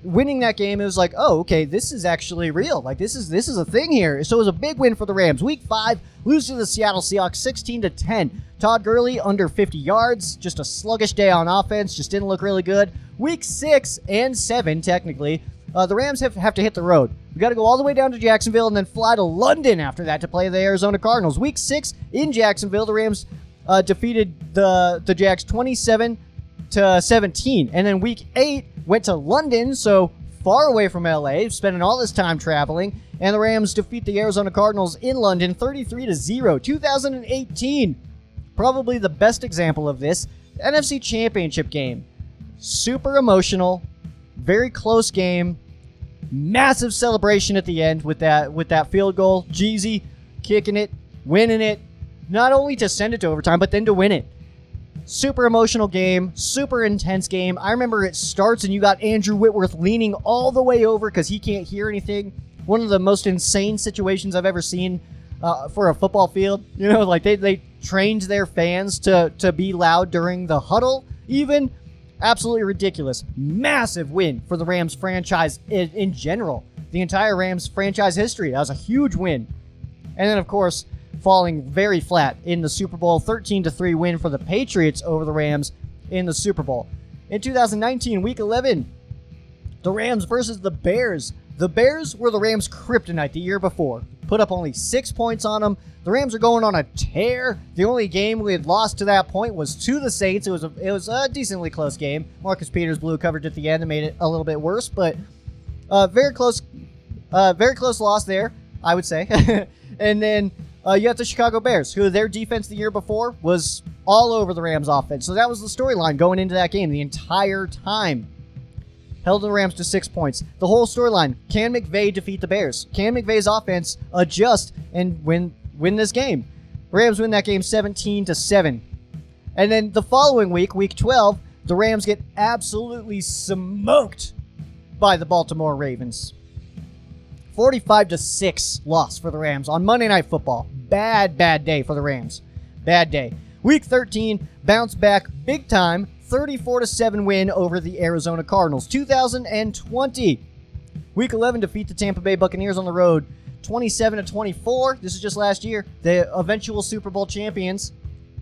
winning that game, it was like, oh, okay, this is actually real. Like this is a thing here. So it was a big win for the Rams. Week 5, lose to the Seattle Seahawks 16-10. Todd Gurley under 50 yards. Just a sluggish day on offense. Just didn't look really good. Week 6 and 7, technically, the Rams have to hit the road. We got to go all the way down to Jacksonville and then fly to London after that to play the Arizona Cardinals. Week 6 in Jacksonville, the Rams defeated the Jags 27-17. And then week 8 went to London, so far away from LA, spending all this time traveling. And the Rams defeat the Arizona Cardinals in London 33-0. 2018, probably the best example of this, NFC Championship game. Super emotional, very close game. Massive celebration at the end with that field goal. Jeezy kicking it, winning it, not only to send it to overtime, but then to win it. Super emotional game, super intense game. I remember it starts and you got Andrew Whitworth leaning all the way over because he can't hear anything. One of the most insane situations I've ever seen for a football field. Like they trained their fans to be loud during the huddle even. Absolutely ridiculous. Massive win for the Rams franchise in general. The entire Rams franchise history. That was a huge win. And then, of course, falling very flat in the Super Bowl. 13-3 win for the Patriots over the Rams in the Super Bowl. In 2019, Week 11, the Rams versus the Bears. The Bears were the Rams' kryptonite the year before. Put up only 6 points on them. The Rams are going on a tear. The only game we had lost to that point was to the Saints. It was a decently close game. Marcus Peters blew coverage at the end and made it a little bit worse, but very close loss there, I would say. And then you have the Chicago Bears, who their defense the year before was all over the Rams' offense. So that was the storyline going into that game the entire time. Held the Rams to 6 points. The whole storyline, can McVay defeat the Bears? Can McVay's offense adjust and win this game? Rams win that game 17-7. And then the following week, week 12, the Rams get absolutely smoked by the Baltimore Ravens. 45-6 loss for the Rams on Monday Night Football. Bad day for the Rams. Bad day. Week 13, bounce back big time. 34-7 win over the Arizona Cardinals. 2020, Week 11, defeat the Tampa Bay Buccaneers on the road. 27-24. This is just last year. The eventual Super Bowl champions.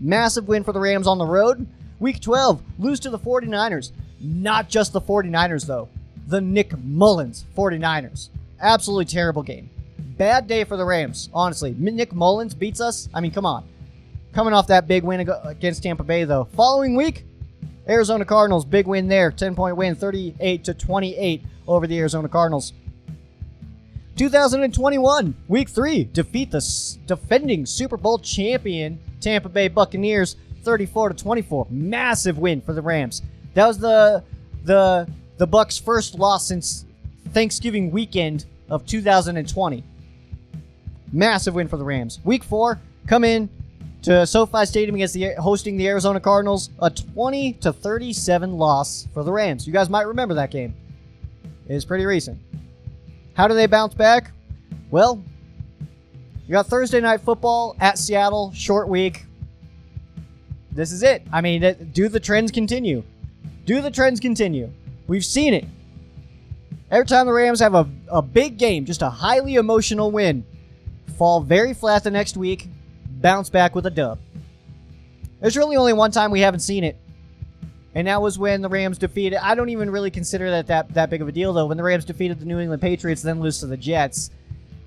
Massive win for the Rams on the road. Week 12, lose to the 49ers. Not just the 49ers, though. The Nick Mullins 49ers. Absolutely terrible game. Bad day for the Rams, honestly. Nick Mullins beats us? I mean, come on. Coming off that big win against Tampa Bay, though. Following week, Arizona Cardinals, big win there. 10-point win, 38-28 over the Arizona Cardinals. 2021, Week 3, defeat the defending Super Bowl champion Tampa Bay Buccaneers, 34-24. Massive win for the Rams. That was the Bucs' first loss since Thanksgiving weekend of 2020. Massive win for the Rams. Week 4, come in to SoFi Stadium against hosting the Arizona Cardinals, a 20-37 loss for the Rams. You guys might remember that game. It is pretty recent. How do they bounce back? Well, you got Thursday Night Football at Seattle, short week. This is it. I mean, do the trends continue? Do the trends continue? We've seen it. Every time the Rams have a big game, just a highly emotional win, fall very flat the next week, bounce back with a dub. There's really only one time we haven't seen it, and that was when the Rams defeated, I don't even really consider that big of a deal, though, when the Rams defeated the New England Patriots, then lose to the Jets,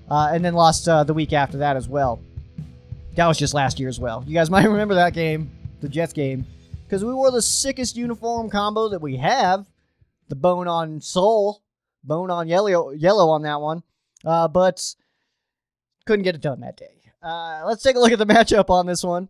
and then lost the week after that as well. That was just last year as well. You guys might remember that game, the Jets game, because we wore the sickest uniform combo that we have, the bone on sole, bone on yellow on that one, but couldn't get it done that day. Let's take a look at the matchup on this one.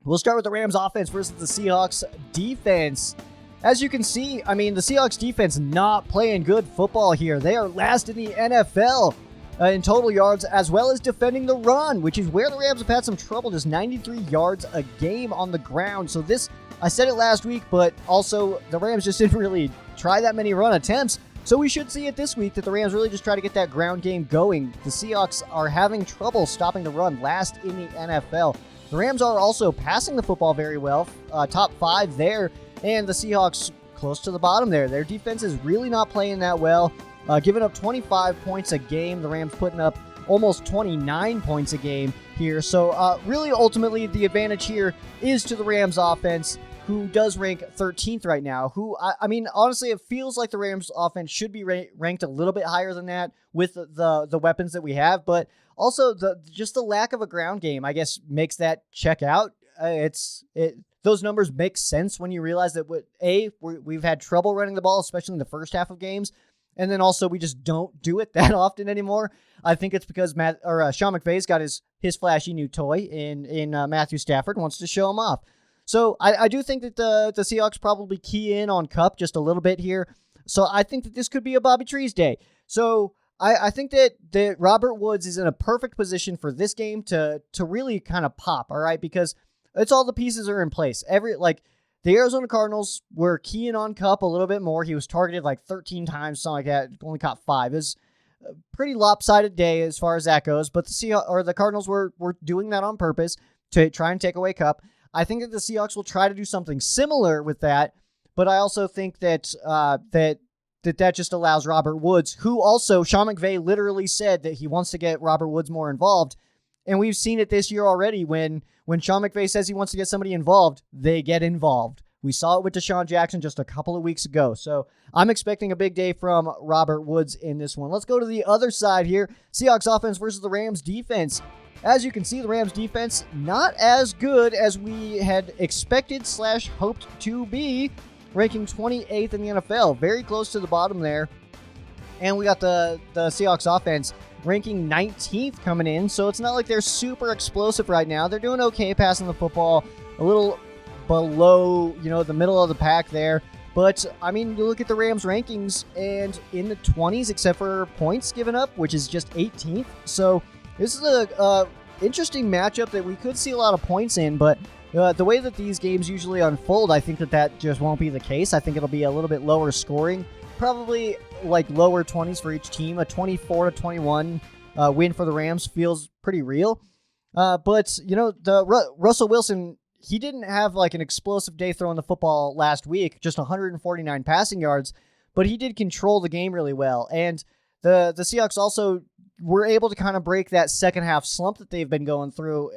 We'll start with the Rams offense versus the Seahawks defense. As you can see, I mean, the Seahawks defense not playing good football here. They are last in the NFL in total yards, as well as defending the run, which is where the Rams have had some trouble, just 93 yards a game on the ground. So this, I said it last week, but also the Rams just didn't really try that many run attempts. So we should see it this week that the Rams really just try to get that ground game going. The Seahawks are having trouble stopping the run, last in the NFL. The Rams are also passing the football very well, top 5 there, and the Seahawks close to the bottom there. Their defense is really not playing that well, giving up 25 points a game. The Rams putting up almost 29 points a game here. So really, ultimately, the advantage here is to the Rams offense, who does rank 13th right now. Who, I mean, honestly, it feels like the Rams offense should be ranked a little bit higher than that with the weapons that we have, but also just the lack of a ground game, I guess, makes that check out. Those numbers make sense when you realize that we've had trouble running the ball, especially in the first half of games, and then also we just don't do it that often anymore. I think it's because Sean McVay's got his flashy new toy in Matthew Stafford, wants to show him off. So I do think that the Seahawks probably key in on Kupp just a little bit here. So I think that this could be a Bobby Trees day. So I think that Robert Woods is in a perfect position for this game to really kind of pop, all right? Because it's all the pieces are in place. The Arizona Cardinals were keying on Kupp a little bit more. He was targeted like 13 times, something like that. Only caught 5. It was a pretty lopsided day as far as that goes. But the Cardinals were doing that on purpose to try and take away Kupp. I think that the Seahawks will try to do something similar with that, but I also think that that just allows Robert Woods, who also Sean McVay literally said that he wants to get Robert Woods more involved, and we've seen it this year already. When Sean McVay says he wants to get somebody involved, they get involved. We saw it with Deshaun Jackson just a couple of weeks ago, so I'm expecting a big day from Robert Woods in this one. Let's go to the other side here. Seahawks offense versus the Rams defense. As you can see, the Rams defense not as good as we had expected / hoped to be, ranking 28th in the NFL, very close to the bottom there. And we got the Seahawks offense ranking 19th coming in, so it's not like they're super explosive right now. They're doing okay passing the football, a little below, the middle of the pack there. But, I mean, you look at the Rams rankings, and in the 20s, except for points given up, which is just 18th. So this is a interesting matchup that we could see a lot of points in, but the way that these games usually unfold, I think that just won't be the case. I think it'll be a little bit lower scoring, probably like lower 20s for each team. A 24-21 win for the Rams feels pretty real. But, Russell Wilson, he didn't have like an explosive day throwing the football last week, just 149 passing yards, but he did control the game really well. And the Seahawks also were able to kind of break that second half slump that they've been going through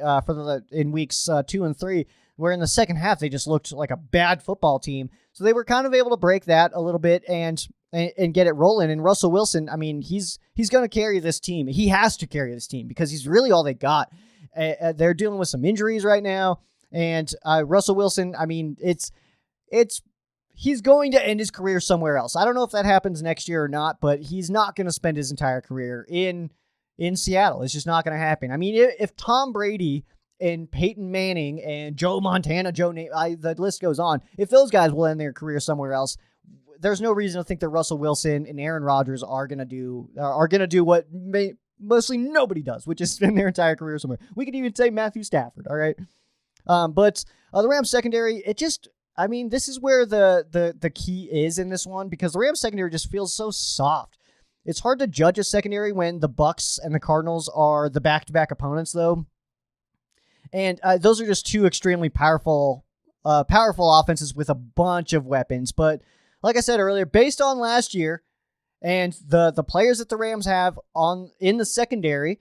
in weeks 2 and 3, where in the second half they just looked like a bad football team. So they were kind of able to break that a little bit and get it rolling. And Russell Wilson, I mean, he's going to carry this team. He has to carry this team because he's really all they got. They're dealing with some injuries right now, and Russell Wilson, I mean, he's going to end his career somewhere else. I don't know if that happens next year or not, but he's not going to spend his entire career in Seattle. It's just not going to happen. I mean, if Tom Brady and Peyton Manning and Joe Montana, the list goes on, if those guys will end their career somewhere else, there's no reason to think that Russell Wilson and Aaron Rodgers are going to do what mostly nobody does, which is spend their entire career somewhere. We could even say Matthew Stafford, all right? But the Rams secondary, this is where the key is in this one, because the Rams secondary just feels so soft. It's hard to judge a secondary when the Bucs and the Cardinals are the back-to-back opponents, though. And those are just two extremely powerful offenses with a bunch of weapons. But like I said earlier, based on last year and the players that the Rams have in the secondary,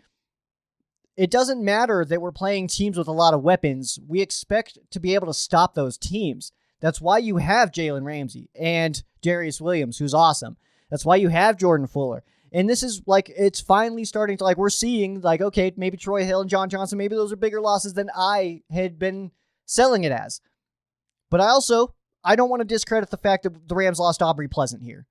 it doesn't matter that we're playing teams with a lot of weapons. We expect to be able to stop those teams. That's why you have Jalen Ramsey and Darius Williams, who's awesome. That's why you have Jordan Fuller. And this is like, it's finally starting to, like, we're seeing, like, okay, maybe Troy Hill and John Johnson, maybe those are bigger losses than I had been selling it as. But I don't want to discredit the fact that the Rams lost Aubrey Pleasant here.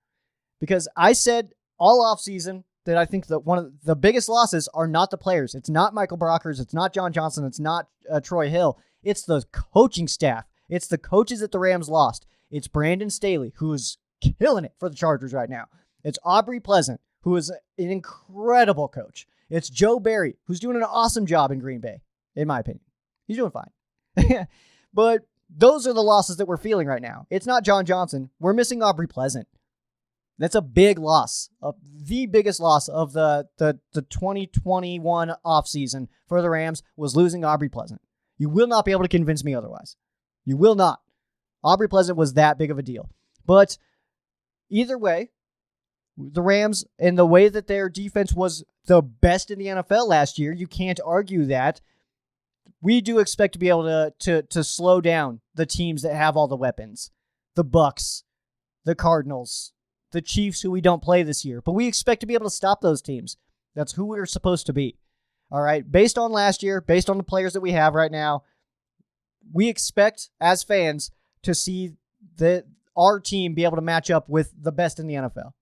Because I said all offseason that I think that one of the biggest losses are not the players. It's not Michael Brockers. It's not John Johnson. It's not Troy Hill. It's the coaching staff. It's the coaches that the Rams lost. It's Brandon Staley, who is killing it for the Chargers right now. It's Aubrey Pleasant, who is an incredible coach. It's Joe Barry, who's doing an awesome job in Green Bay, in my opinion. He's doing fine. But those are the losses that we're feeling right now. It's not John Johnson. We're missing Aubrey Pleasant. That's a big loss. The biggest loss of the 2021 offseason for the Rams was losing Aubrey Pleasant. You will not be able to convince me otherwise. You will not. Aubrey Pleasant was that big of a deal. But either way, the Rams, and the way that their defense was the best in the NFL last year, you can't argue that. We do expect to be able to slow down the teams that have all the weapons. The Bucs, the Cardinals, the Chiefs, who we don't play this year. But we expect to be able to stop those teams. That's who we're supposed to be. All right? Based on last year, based on the players that we have right now, we expect, as fans, to see our team be able to match up with the best in the NFL,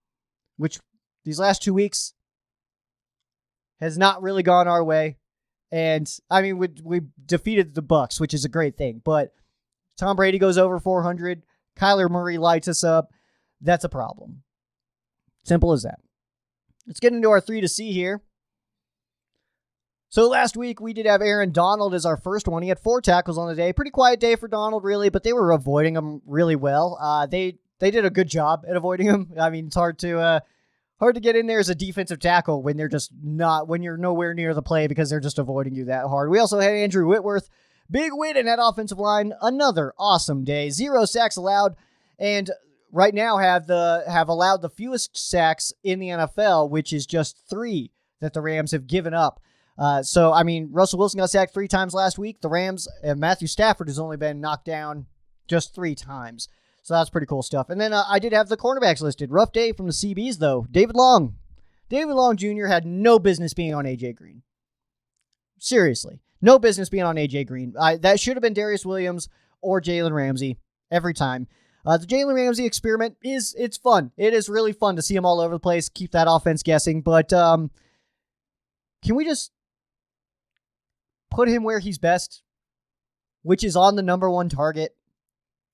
which these last 2 weeks has not really gone our way. And, I mean, we defeated the Bucs, which is a great thing. But Tom Brady goes over 400. Kyler Murray lights us up. That's a problem. Simple as that. Let's get into our 3 to see here. So last week, we did have Aaron Donald as our first one. He had 4 tackles on the day. Pretty quiet day for Donald, really, but they were avoiding him really well. They did a good job at avoiding him. I mean, it's hard to get in there as a defensive tackle when you're nowhere near the play because they're just avoiding you that hard. We also had Andrew Whitworth. Big win in that offensive line. Another awesome day. 0 sacks allowed, and right now have allowed the fewest sacks in the NFL, which is just 3 that the Rams have given up. So, I mean, Russell Wilson got sacked 3 times last week. The Rams and Matthew Stafford has only been knocked down just 3 times. So that's pretty cool stuff. And then I did have the cornerbacks listed. Rough day from the CBs, though. David Long Jr. had no business being on A.J. Green. Seriously. No business being on A.J. Green. That should have been Darius Williams or Jalen Ramsey every time. The Jalen Ramsey experiment it's fun. It is really fun to see him all over the place, keep that offense guessing. But can we just put him where he's best, which is on the number 1 target?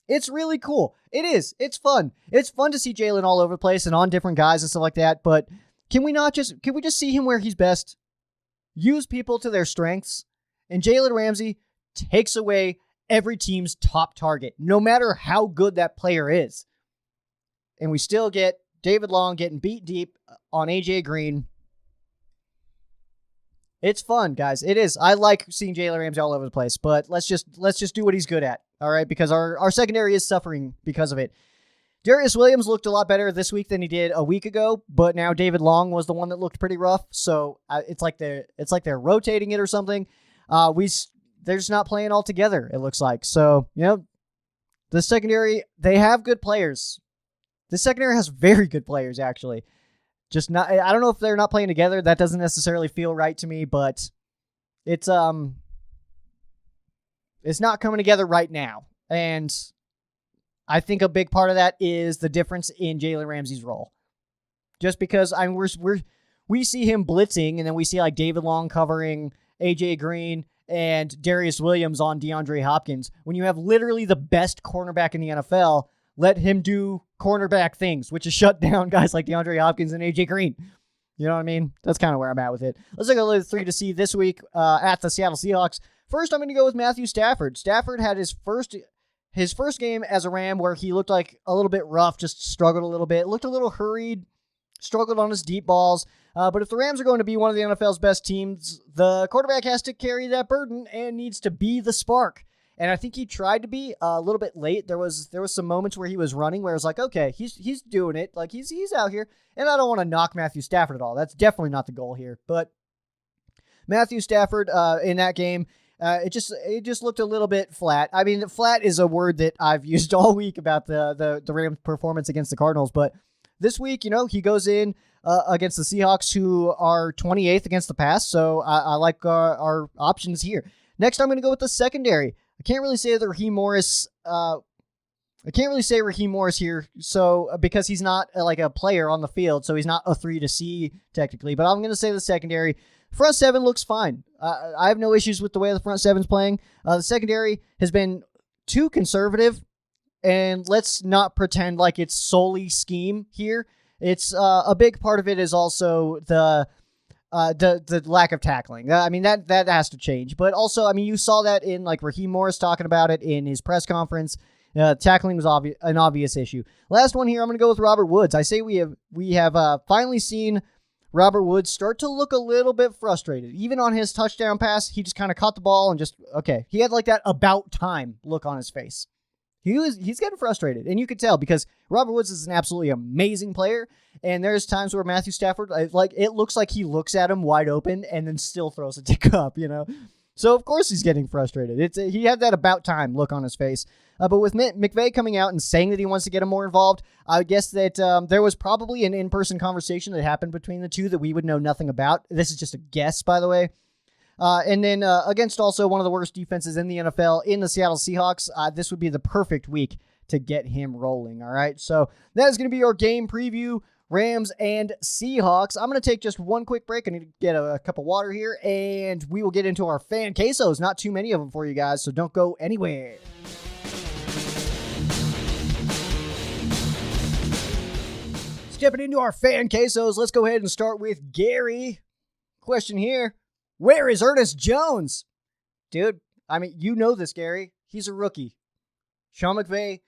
It's really cool. It is. It's fun. It's fun to see Jalen all over the place and on different guys and stuff like that. But can we just see him where he's best? Use people to their strengths. And Jalen Ramsey takes away every team's top target, no matter how good that player is. And we still get David Long getting beat deep on A.J. Green. It's fun, guys. It is. I like seeing Jalen Ramsey all over the place, but let's just do what he's good at, all right? Because our secondary is suffering because of it. Darius Williams looked a lot better this week than he did a week ago, but now David Long was the one that looked pretty rough. So it's like they're rotating it or something. They're just not playing all together, it looks like. So, the secondary, they have good players. The secondary has very good players, actually. Just not, I don't know if they're not playing together. That doesn't necessarily feel right to me, but it's not coming together right now. And I think a big part of that is the difference in Jalen Ramsey's role. Just because we see him blitzing, and then we see like David Long covering AJ Green and Darius Williams on DeAndre Hopkins. When you have literally the best cornerback in the NFL, let him do cornerback things, which is shut down guys like DeAndre Hopkins and AJ Green. You know what I mean? That's kind of where I'm at with it. Let's take a look at 3 to see this week at the Seattle Seahawks. First, I'm going to go with Matthew Stafford. Stafford had his first game as a Ram where he looked like a little bit rough, just struggled a little bit, looked a little hurried. struggled on his deep balls. But if the Rams are going to be one of the NFL's best teams, the quarterback has to carry that burden and needs to be the spark. And I think he tried to be a little bit late. There was some moments where he was running where it was like, okay, he's doing it. Like he's out here. And I don't want to knock Matthew Stafford at all. That's definitely not the goal here. But Matthew Stafford in that game, it just looked a little bit flat. I mean, flat is a word that I've used all week about the Rams' performance against the Cardinals. But this week, he goes in against the Seahawks, who are 28th against the pass. So I like our options here. Next, I'm going to go with the secondary. I can't really say that Raheem Morris. I can't really say Raheem Morris here, so because he's not like a player on the field, so he's not a 3-C technically. But I'm going to say the secondary. Front seven looks fine. I have no issues with the way the front seven's playing. The secondary has been too conservative, and let's not pretend like it's solely scheme here. It's a big part of it is also the lack of tackling. I mean, that has to change. But also, I mean, you saw that in like Raheem Morris talking about it in his press conference. Tackling was an obvious issue. Last one here, I'm going to go with Robert Woods. I say we have finally seen Robert Woods start to look a little bit frustrated. Even on his touchdown pass, he just kind of caught the ball and just, okay. He had like that about time look on his face. He's getting frustrated, and you could tell because Robert Woods is an absolutely amazing player, and there's times where Matthew Stafford, like it looks like he looks at him wide open and then still throws it to Cup, So of course he's getting frustrated. He had that about time look on his face. But with McVay coming out and saying that he wants to get him more involved, I guess that there was probably an in-person conversation that happened between the two that we would know nothing about. This is just a guess, by the way. And then against also one of the worst defenses in the NFL in the Seattle Seahawks, this would be the perfect week to get him rolling. All right, so that is going to be your game preview, Rams and Seahawks. I'm going to take just one quick break. I need to get a cup of water here, and we will get into our fan quesos. Not too many of them for you guys, so don't go anywhere. Stepping into our fan quesos, let's go ahead and start with Gary. Question here. Where is Ernest Jones? Dude, I mean, you know this, Gary. He's a rookie. Sean McVay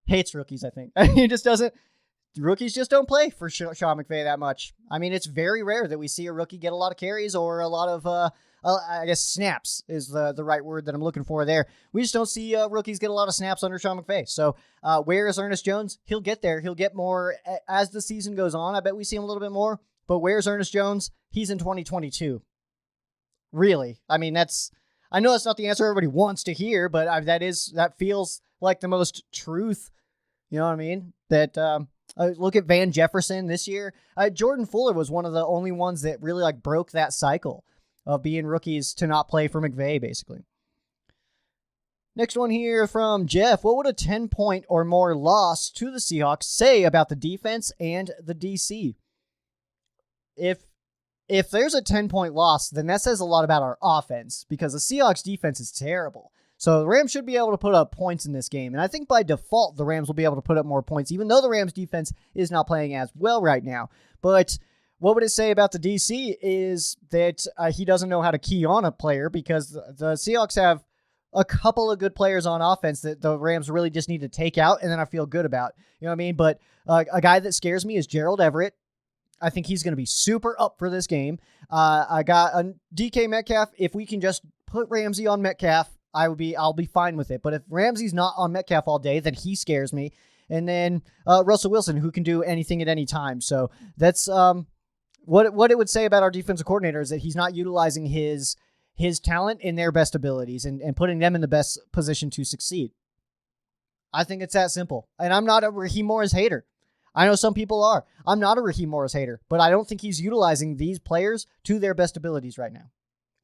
hates rookies, I think. He just doesn't. Rookies just don't play for Sean McVay that much. I mean, it's very rare that we see a rookie get a lot of carries or a lot of, I guess, snaps is the right word that I'm looking for there. We just don't see rookies get a lot of snaps under Sean McVay. So where is Ernest Jones? He'll get there. He'll get more as the season goes on. I bet we see him a little bit more. But where's Ernest Jones? He's in 2022. Really? I mean, I know that's not the answer everybody wants to hear, but that feels like the most truth. You know what I mean? That look at Van Jefferson this year. Jordan Fuller was one of the only ones that really like broke that cycle of being rookies to not play for McVay, basically. Next one here from Jeff. What would a 10-point or more loss to the Seahawks say about the defense and the DC? If there's a 10-point loss, then that says a lot about our offense because the Seahawks defense is terrible. So the Rams should be able to put up points in this game. And I think by default, the Rams will be able to put up more points, even though the Rams defense is not playing as well right now. But what would it say about the DC is that he doesn't know how to key on a player because the Seahawks have a couple of good players on offense that the Rams really just need to take out, and then I feel good about. You know what I mean? But a guy that scares me is Gerald Everett. I think he's going to be super up for this game. I got a DK Metcalf. If we can just put Ramsey on Metcalf, I'll be fine with it. But if Ramsey's not on Metcalf all day, then he scares me. And then Russell Wilson, who can do anything at any time. So that's what it would say about our defensive coordinator is that he's not utilizing his talent in their best abilities and putting them in the best position to succeed. I think it's that simple. And I'm not a Raheem Morris hater. I know some people are. I'm not a Raheem Morris hater, but I don't think he's utilizing these players to their best abilities right now.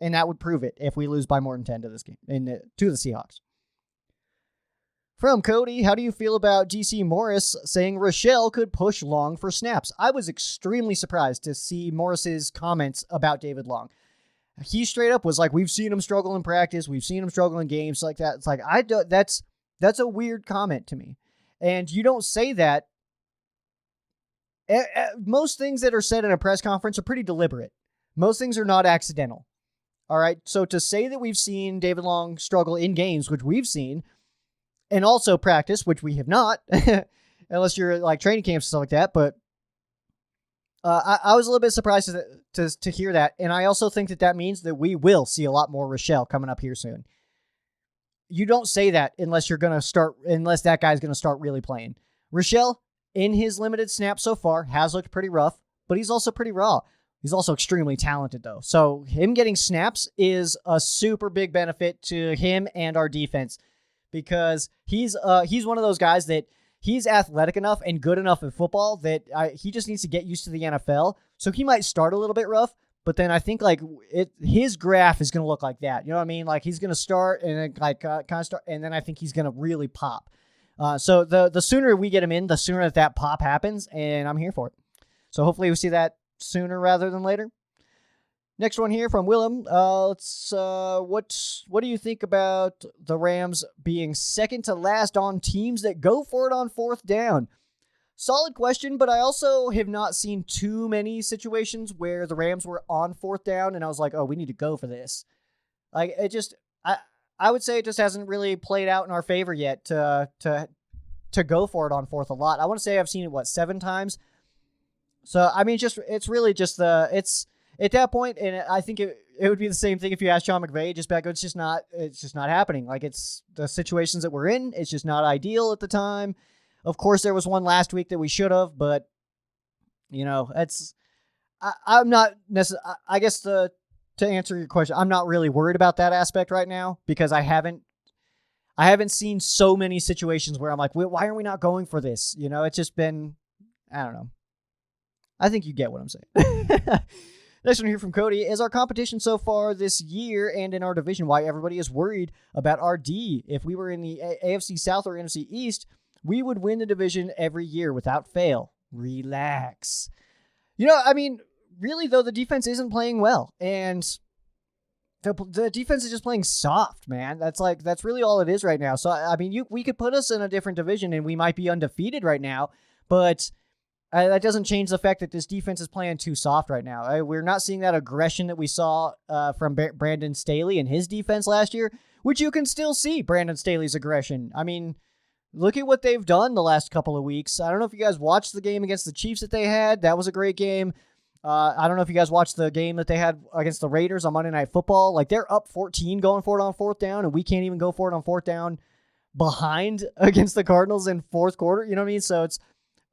And that would prove it if we lose by more than 10 to this game, to the Seahawks. From Cody, how do you feel about DC Morris saying Rochelle could push Long for snaps? I was extremely surprised to see Morris's comments about David Long. He straight up was like, we've seen him struggle in practice. We've seen him struggle in games like that. It's like, that's a weird comment to me. And you don't say that. Most things that are said in a press conference are pretty deliberate. Most things are not accidental. All right. So to say that we've seen David Long struggle in games, which we've seen, and also practice, which we have not, unless you're like training camps and stuff like that. But I was a little bit surprised to hear that, and I also think that means that we will see a lot more Rochelle coming up here soon. You don't say that unless that guy's going to start really playing. Rochelle, in his limited snaps so far, has looked pretty rough, but he's also pretty raw. He's also extremely talented, though. So him getting snaps is a super big benefit to him and our defense, because he's one of those guys that he's athletic enough and good enough at football that he just needs to get used to the NFL. So he might start a little bit rough, but then I think his graph is going to look like that. You know what I mean? Like he's going to start and then kind of start, and then I think he's going to really pop. So the sooner we get him in, the sooner that pop happens, and I'm here for it. So hopefully we see that sooner rather than later. Next one here from Willem. What do you think about the Rams being second to last on teams that go for it on fourth down? Solid question, but I also have not seen too many situations where the Rams were on fourth down and I was like, oh, we need to go for this. Like I would say it just hasn't really played out in our favor yet to go for it on fourth a lot. I want to say I've seen it 7 times. So I mean, it's really just it's at that point, and I think it would be the same thing if you asked Sean McVay. Just back, it's just not happening. Like it's the situations that we're in. It's just not ideal at the time. Of course, there was one last week that we should have, but I'm not necessarily. I guess to answer your question, I'm not really worried about that aspect right now because I haven't seen so many situations where I'm like, why are we not going for this? It's just been, I don't know. I think you get what I'm saying. Next one here from Cody. Is our competition so far this year and in our division why everybody is worried about our D? If we were in the AFC South or NFC East, we would win the division every year without fail. Relax. I mean, really, though, the defense isn't playing well. And the defense is just playing soft, man. That's really all it is right now. So, I mean, we could put us in a different division and we might be undefeated right now, but that doesn't change the fact that this defense is playing too soft right now. We're not seeing that aggression that we saw from Brandon Staley and his defense last year, which you can still see Brandon Staley's aggression. I mean, look at what they've done the last couple of weeks. I don't know if you guys watched the game against the Chiefs that they had. That was a great game. I don't know if you guys watched the game that they had against the Raiders on Monday Night Football. Like, they're up 14 going for it on fourth down, and we can't even go for it on fourth down behind against the Cardinals in fourth quarter. You know what I mean? So it's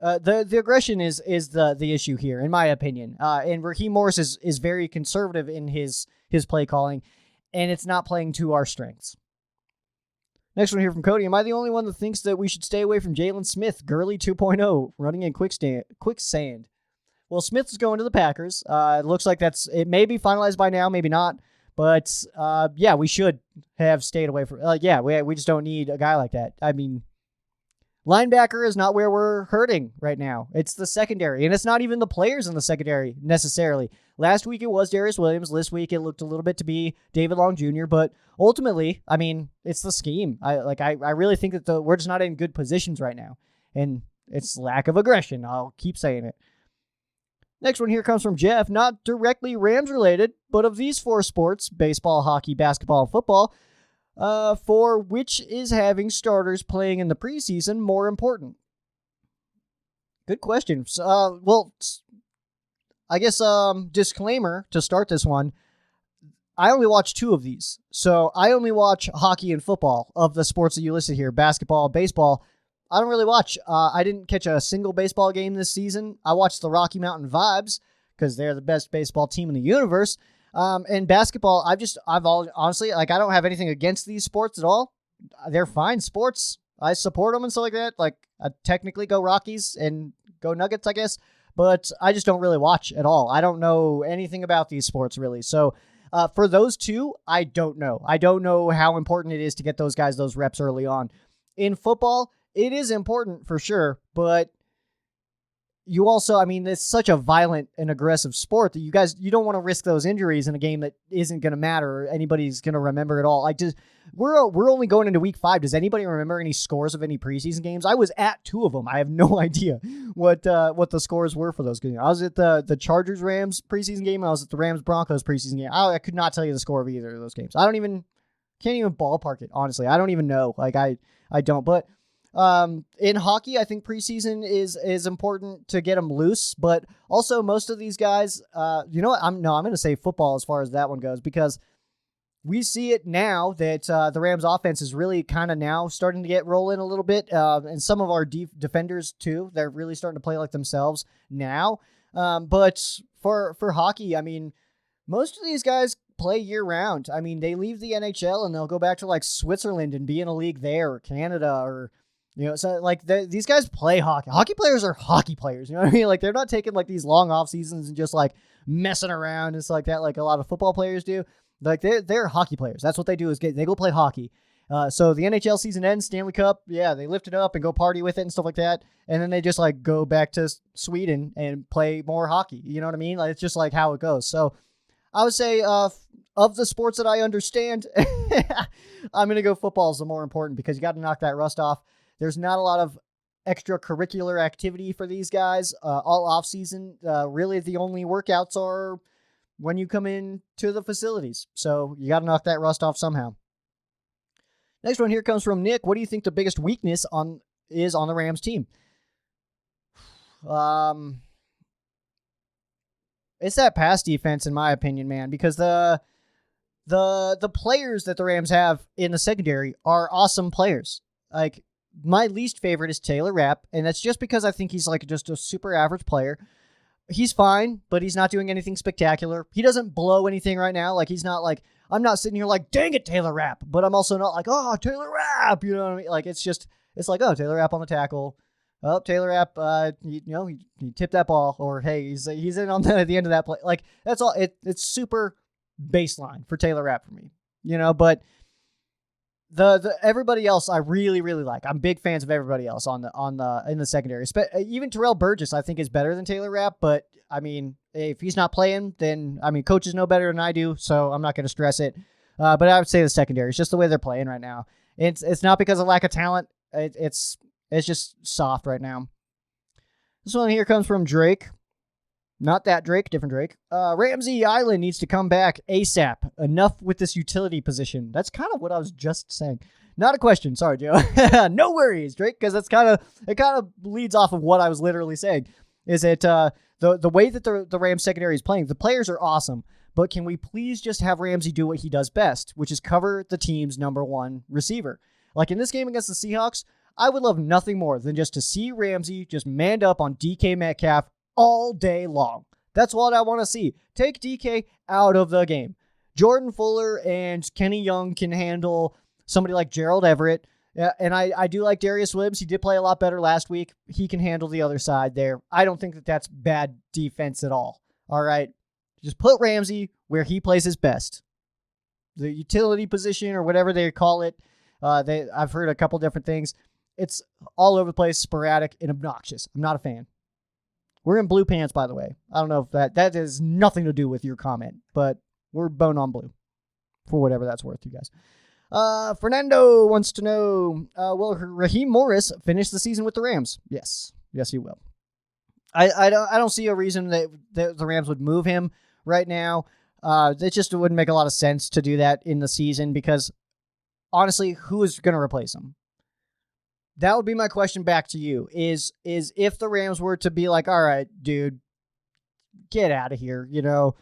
the aggression is the issue here, in my opinion. And Raheem Morris is very conservative in his play calling, and it's not playing to our strengths. Next one here from Cody. Am I the only one that thinks that we should stay away from Jalen Smith, Gurley 2.0, running in quicksand? Well, Smith is going to the Packers. It looks like it may be finalized by now, maybe not. But, yeah, we should have stayed away from we just don't need a guy like that. I mean, linebacker is not where we're hurting right now. It's the secondary, and it's not even the players in the secondary necessarily. Last week it was Darius Williams. This week it looked a little bit to be David Long Jr., but ultimately, I mean, it's the scheme. I really think that we're just not in good positions right now, and it's lack of aggression. I'll keep saying it. Next one here comes from Jeff, not directly Rams related, but of these 4 sports, baseball, hockey, basketball, and football, for which is having starters playing in the preseason more important? Good question. Well, I guess disclaimer to start this one, I only watch 2 of these. So I only watch hockey and football of the sports that you listed here, basketball, baseball. I don't really watch. I didn't catch a single baseball game this season. I watched the Rocky Mountain Vibes because they're the best baseball team in the universe. And basketball, honestly, I don't have anything against these sports at all. They're fine sports. I support them and stuff like that. Like, I technically go Rockies and go Nuggets, I guess. But I just don't really watch at all. I don't know anything about these sports, really. So for those 2, I don't know. I don't know how important it is to get those guys those reps early on. In football, it is important for sure, but you also, I mean, it's such a violent and aggressive sport that you don't want to risk those injuries in a game that isn't going to matter or anybody's going to remember at all. We're only going into week 5. Does anybody remember any scores of any preseason games? I was at 2 of them. I have no idea what the scores were for those games. I was at the Chargers-Rams preseason game. I was at the Rams-Broncos preseason game. I could not tell you the score of either of those games. Can't even ballpark it, honestly. I don't even know. I don't. But In hockey, I think preseason is important to get them loose, but also most of these guys, you know what? I'm going to say football as far as that one goes, because we see it now that the Rams offense is really kind of now starting to get rolling a little bit. And some of our defenders too, they're really starting to play like themselves now. But for hockey, I mean, most of these guys play year round. I mean, they leave the NHL and they'll go back to like Switzerland and be in a league there, or Canada, or, you know, so like these guys play hockey. Hockey players are hockey players. You know what I mean? Like, they're not taking like these long off seasons and just like messing around and stuff like that, like a lot of football players do. Like, they're hockey players. That's what they do, is they go play hockey. So the NHL season ends, Stanley Cup, yeah, they lift it up and go party with it and stuff like that. And then they just like go back to Sweden and play more hockey. You know what I mean? Like, it's just like how it goes. So I would say of the sports that I understand, I'm going to go football is the more important, because you got to knock that rust off. There's not a lot of extracurricular activity for these guys all off season. Really, the only workouts are when you come in to the facilities. So you got to knock that rust off somehow. Next one here comes from Nick. What do you think the biggest weakness is on the Rams team? It's that pass defense, in my opinion, man, because the players that the Rams have in the secondary are awesome players. Like, my least favorite is Taylor Rapp, and that's just because I think he's like just a super average player. He's fine, but he's not doing anything spectacular. He doesn't blow anything right now. Like, he's not like, I'm not sitting here like, dang it, Taylor Rapp, but I'm also not like, oh, Taylor Rapp, you know what I mean? Like, it's like, oh, Taylor Rapp on the tackle. Oh, Taylor Rapp, he tipped that ball, or hey, he's in on the end of that play. Like, that's all. It's super baseline for Taylor Rapp for me, you know. But the everybody else I really, really like. I'm big fans of everybody else in the secondary. Even Terrell Burgess, I think, is better than Taylor Rapp. But I mean, if he's not playing, then I mean, coaches know better than I do, so I'm not going to stress it. But I would say the secondary is just the way they're playing right now. It's not because of lack of talent. It's just soft right now. This one here comes from Drake. Not that Drake, different Drake. Ramsey Island needs to come back ASAP. Enough with this utility position. That's kind of what I was just saying. Not a question. Sorry, Joe. No worries, Drake, because it kind of leads off of what I was literally saying. Is it the way that the Rams secondary is playing? The players are awesome, but can we please just have Ramsey do what he does best, which is cover the team's number one receiver? Like in this game against the Seahawks, I would love nothing more than just to see Ramsey just manned up on DK Metcalf all day long. That's what I want to see. Take DK out of the game. Jordan Fuller and Kenny Young can handle somebody like Gerald Everett. Yeah, and I do like Darius Williams. He did play a lot better last week. He can handle the other side there. I don't think that that's bad defense at all. All right. Just put Ramsey where he plays his best. The utility position or whatever they call it. I've heard a couple different things. It's all over the place, sporadic, and obnoxious. I'm not a fan. We're in blue pants, by the way. I don't know if that has nothing to do with your comment, but we're bone on blue for whatever that's worth, you guys. Fernando wants to know, will Raheem Morris finish the season with the Rams? Yes, he will. I don't see a reason that the Rams would move him right now. It just wouldn't make a lot of sense to do that in the season because, honestly, who is going to replace him? That would be my question back to you, is if the Rams were to be like, all right, dude, get out of here, you know.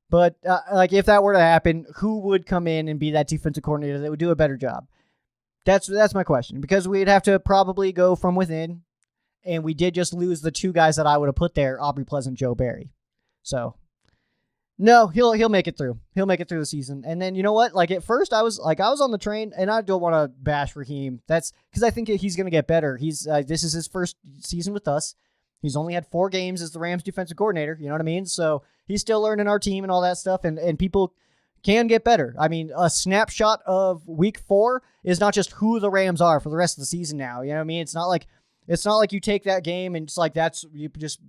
But like if that were to happen, who would come in and be that defensive coordinator that would do a better job? That's my question, because we'd have to probably go from within, and we did just lose the two guys that I would have put there, Aubrey Pleasant, Joe Barry. So no, he'll make it through. He'll make it through the season. And then you know what? Like at first I was on the train, and I don't want to bash Raheem. That's because I think he's going to get better. He's this is his first season with us. He's only had 4 games as the Rams defensive coordinator. You know what I mean? So he's still learning our team and all that stuff, and people can get better. I mean, a snapshot of week 4 is not just who the Rams are for the rest of the season now. You know what I mean? It's not like you take that game and it's like you just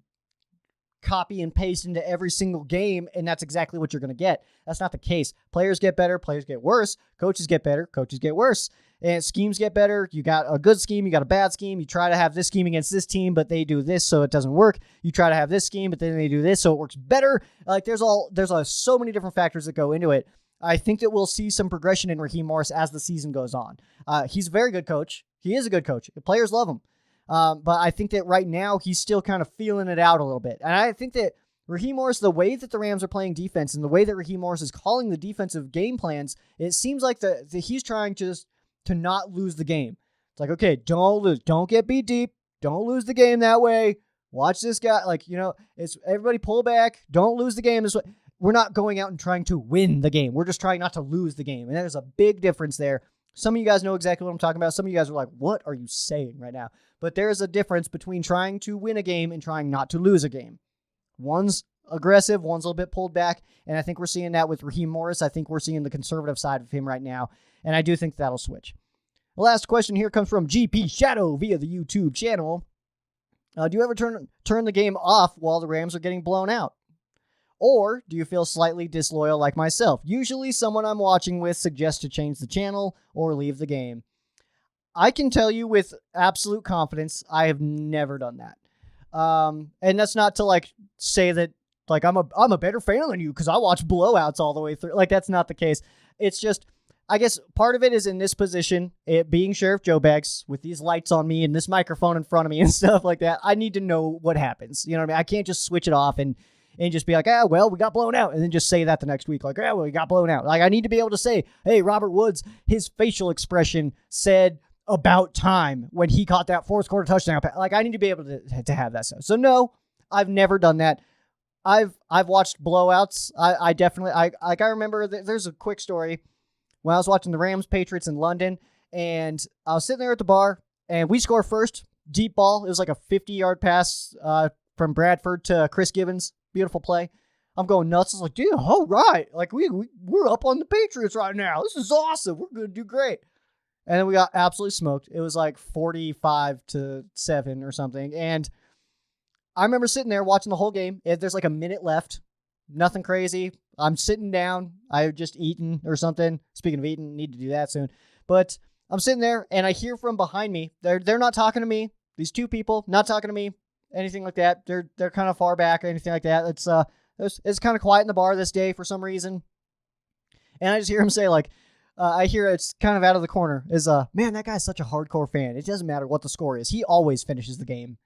copy and paste into every single game, and that's exactly what you're going to get. That's not the case. Players get better, players get worse. Coaches get better, coaches get worse. And schemes get better. You got a good scheme, you got a bad scheme. You try to have this scheme against this team, but they do this, so it doesn't work. You try to have this scheme, but then they do this, so it works better. Like there's so many different factors that go into it. I think that we'll see some progression in Raheem Morris as the season goes on. He's a very good coach. He is a good coach. The players love him. But I think that right now he's still kind of feeling it out a little bit. And I think that Raheem Morris, the way that the Rams are playing defense and the way that Raheem Morris is calling the defensive game plans, it seems like he's trying to not lose the game. It's like, okay, don't lose. Don't get beat deep. Don't lose the game that way. Watch this guy. Like, it's everybody pull back. Don't lose the game this way. We're not going out and trying to win the game. We're just trying not to lose the game. And there's a big difference there. Some of you guys know exactly what I'm talking about. Some of you guys are like, what are you saying right now? But there's a difference between trying to win a game and trying not to lose a game. One's aggressive, one's a little bit pulled back, and I think we're seeing that with Raheem Morris. I think we're seeing the conservative side of him right now, and I do think that'll switch. The last question here comes from GP Shadow via the YouTube channel. Do you ever turn the game off while the Rams are getting blown out? Or do you feel slightly disloyal like myself? Usually someone I'm watching with suggests to change the channel or leave the game. I can tell you with absolute confidence, I have never done that. And that's not to say that I'm a better fan than you because I watch blowouts all the way through. That's not the case. It's just, I guess part of it is in this position, it being Sheriff Joe Bags with these lights on me and this microphone in front of me and stuff like that. I need to know what happens. You know what I mean? I can't just switch it off and just be like, we got blown out. And then just say that the next week, we got blown out. I need to be able to say, hey, Robert Woods, his facial expression said about time when he caught that fourth quarter touchdown. I need to be able to have that stuff. So no, I've never done that. I've watched blowouts. I definitely, I remember there's a quick story when I was watching the Rams Patriots in London, and I was sitting there at the bar and we score first deep ball. It was like a 50-yard pass, from Bradford to Chris Givens. Beautiful play. I'm going nuts. I was like, dude, all right. We're up on the Patriots right now. This is awesome. We're going to do great. And then we got absolutely smoked. It was 45-7 or something. And I remember sitting there watching the whole game. There's a minute left. Nothing crazy. I'm sitting down. I've just eaten or something. Speaking of eating, need to do that soon. But I'm sitting there and I hear from behind me. They're not talking to me. These two people not talking to me. Anything like that. They're kind of far back or anything like that. It's kind of quiet in the bar this day for some reason. And I just hear him say I hear it's kind of out of the corner is, man, that guy's such a hardcore fan. It doesn't matter what the score is. He always finishes the game.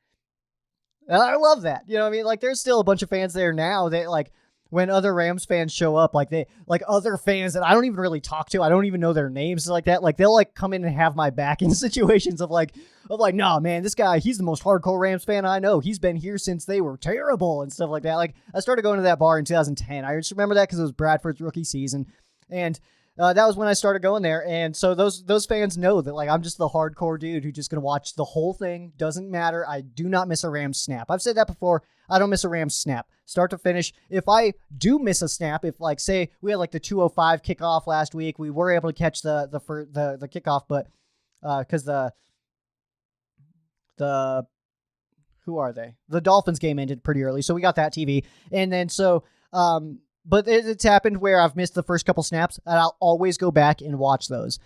And I love that. You know what I mean? There's still a bunch of fans there now that when other Rams fans show up, other fans that I don't even really talk to, I don't even know their names like that. They'll come in and have my back in situations of nah, man, this guy, he's the most hardcore Rams fan I know. He's been here since they were terrible and stuff like that. I started going to that bar in 2010. I just remember that because it was Bradford's rookie season. And that was when I started going there. And so those fans know that I'm just the hardcore dude who's just going to watch the whole thing. Doesn't matter. I do not miss a Rams snap. I've said that before. I don't miss a Rams snap. Start to finish. If I do miss a snap, if say we had the 2:05 kickoff last week, we were able to catch the kickoff, but because the who are they? The Dolphins game ended pretty early, so we got that TV. And then but it's happened where I've missed the first couple snaps, and I'll always go back and watch those.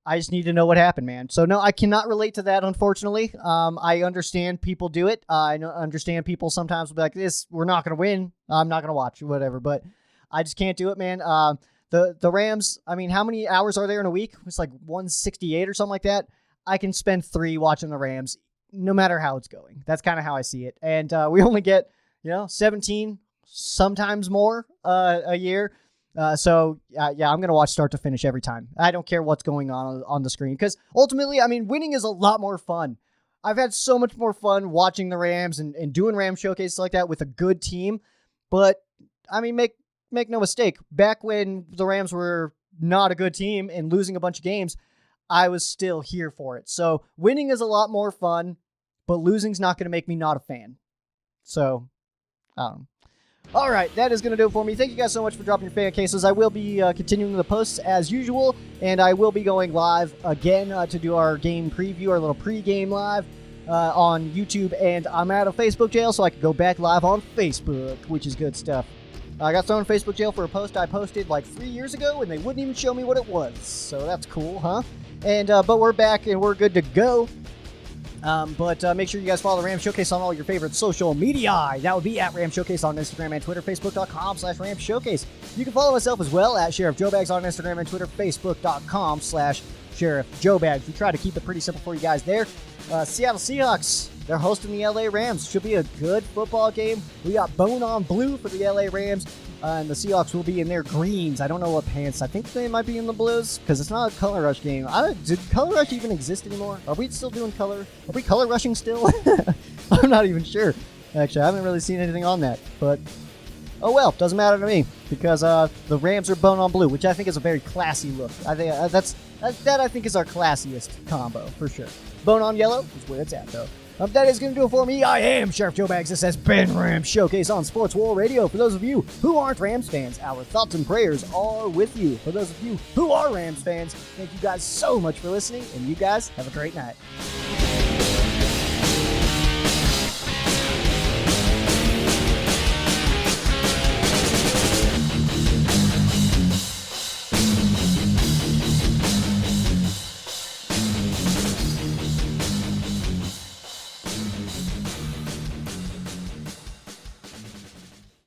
I just need to know what happened, man. So, no, I cannot relate to that, unfortunately. I understand people do it. I understand people sometimes will be like, we're not going to win. I'm not going to watch, whatever. But I just can't do it, man. The Rams, I mean, how many hours are there in a week? It's 168 or something like that. I can spend 3 watching the Rams, no matter how it's going. That's kind of how I see it. And we only get, 17, sometimes more a year. So I'm going to watch start to finish every time. I don't care what's going on the screen because ultimately, I mean, winning is a lot more fun. I've had so much more fun watching the Rams and doing Rams showcases like that with a good team. But I mean, make no mistake, back when the Rams were not a good team and losing a bunch of games, I was still here for it. So winning is a lot more fun, but losing's not going to make me not a fan. So, all right, that is going to do it for me. Thank you guys so much for dropping your fan cases. I will be continuing the posts as usual, and I will be going live again to do our game preview, our little pregame live on YouTube, and I'm out of Facebook jail, so I can go back live on Facebook, which is good stuff. I got thrown in Facebook jail for a post I posted 3 years ago, and they wouldn't even show me what it was, so that's cool, huh? And but we're back, and we're good to go. But make sure you guys follow the Ram Showcase on all your favorite social media. That would be at Ram Showcase on Instagram and Twitter, Facebook.com/Ram Showcase. You can follow myself as well at Sheriff Joe Bags on Instagram and Twitter, Facebook.com/ Sheriff Joe Bags. We try to keep it pretty simple for you guys there. Seattle Seahawks, they're hosting the LA Rams. Should be a good football game. We got bone on blue for the LA Rams, and the Seahawks will be in their greens. I don't know what pants. I think they might be in the blues because it's not a color rush game. Did color rush even exist anymore? Are we still doing color? Are we color rushing still? I'm not even sure. Actually, I haven't really seen anything on that, but oh well, doesn't matter to me because the Rams are bone on blue, which I think is a very classy look. I think that I think is our classiest combo for sure. Bone on yellow is where it's at though. That is going to do it for me. I am Sheriff Joe Bags. This has been Rams Showcase on Sports War Radio. For those of you who aren't Rams fans, our thoughts and prayers are with you. For those of you who are Rams fans, thank you guys so much for listening, and you guys have a great night.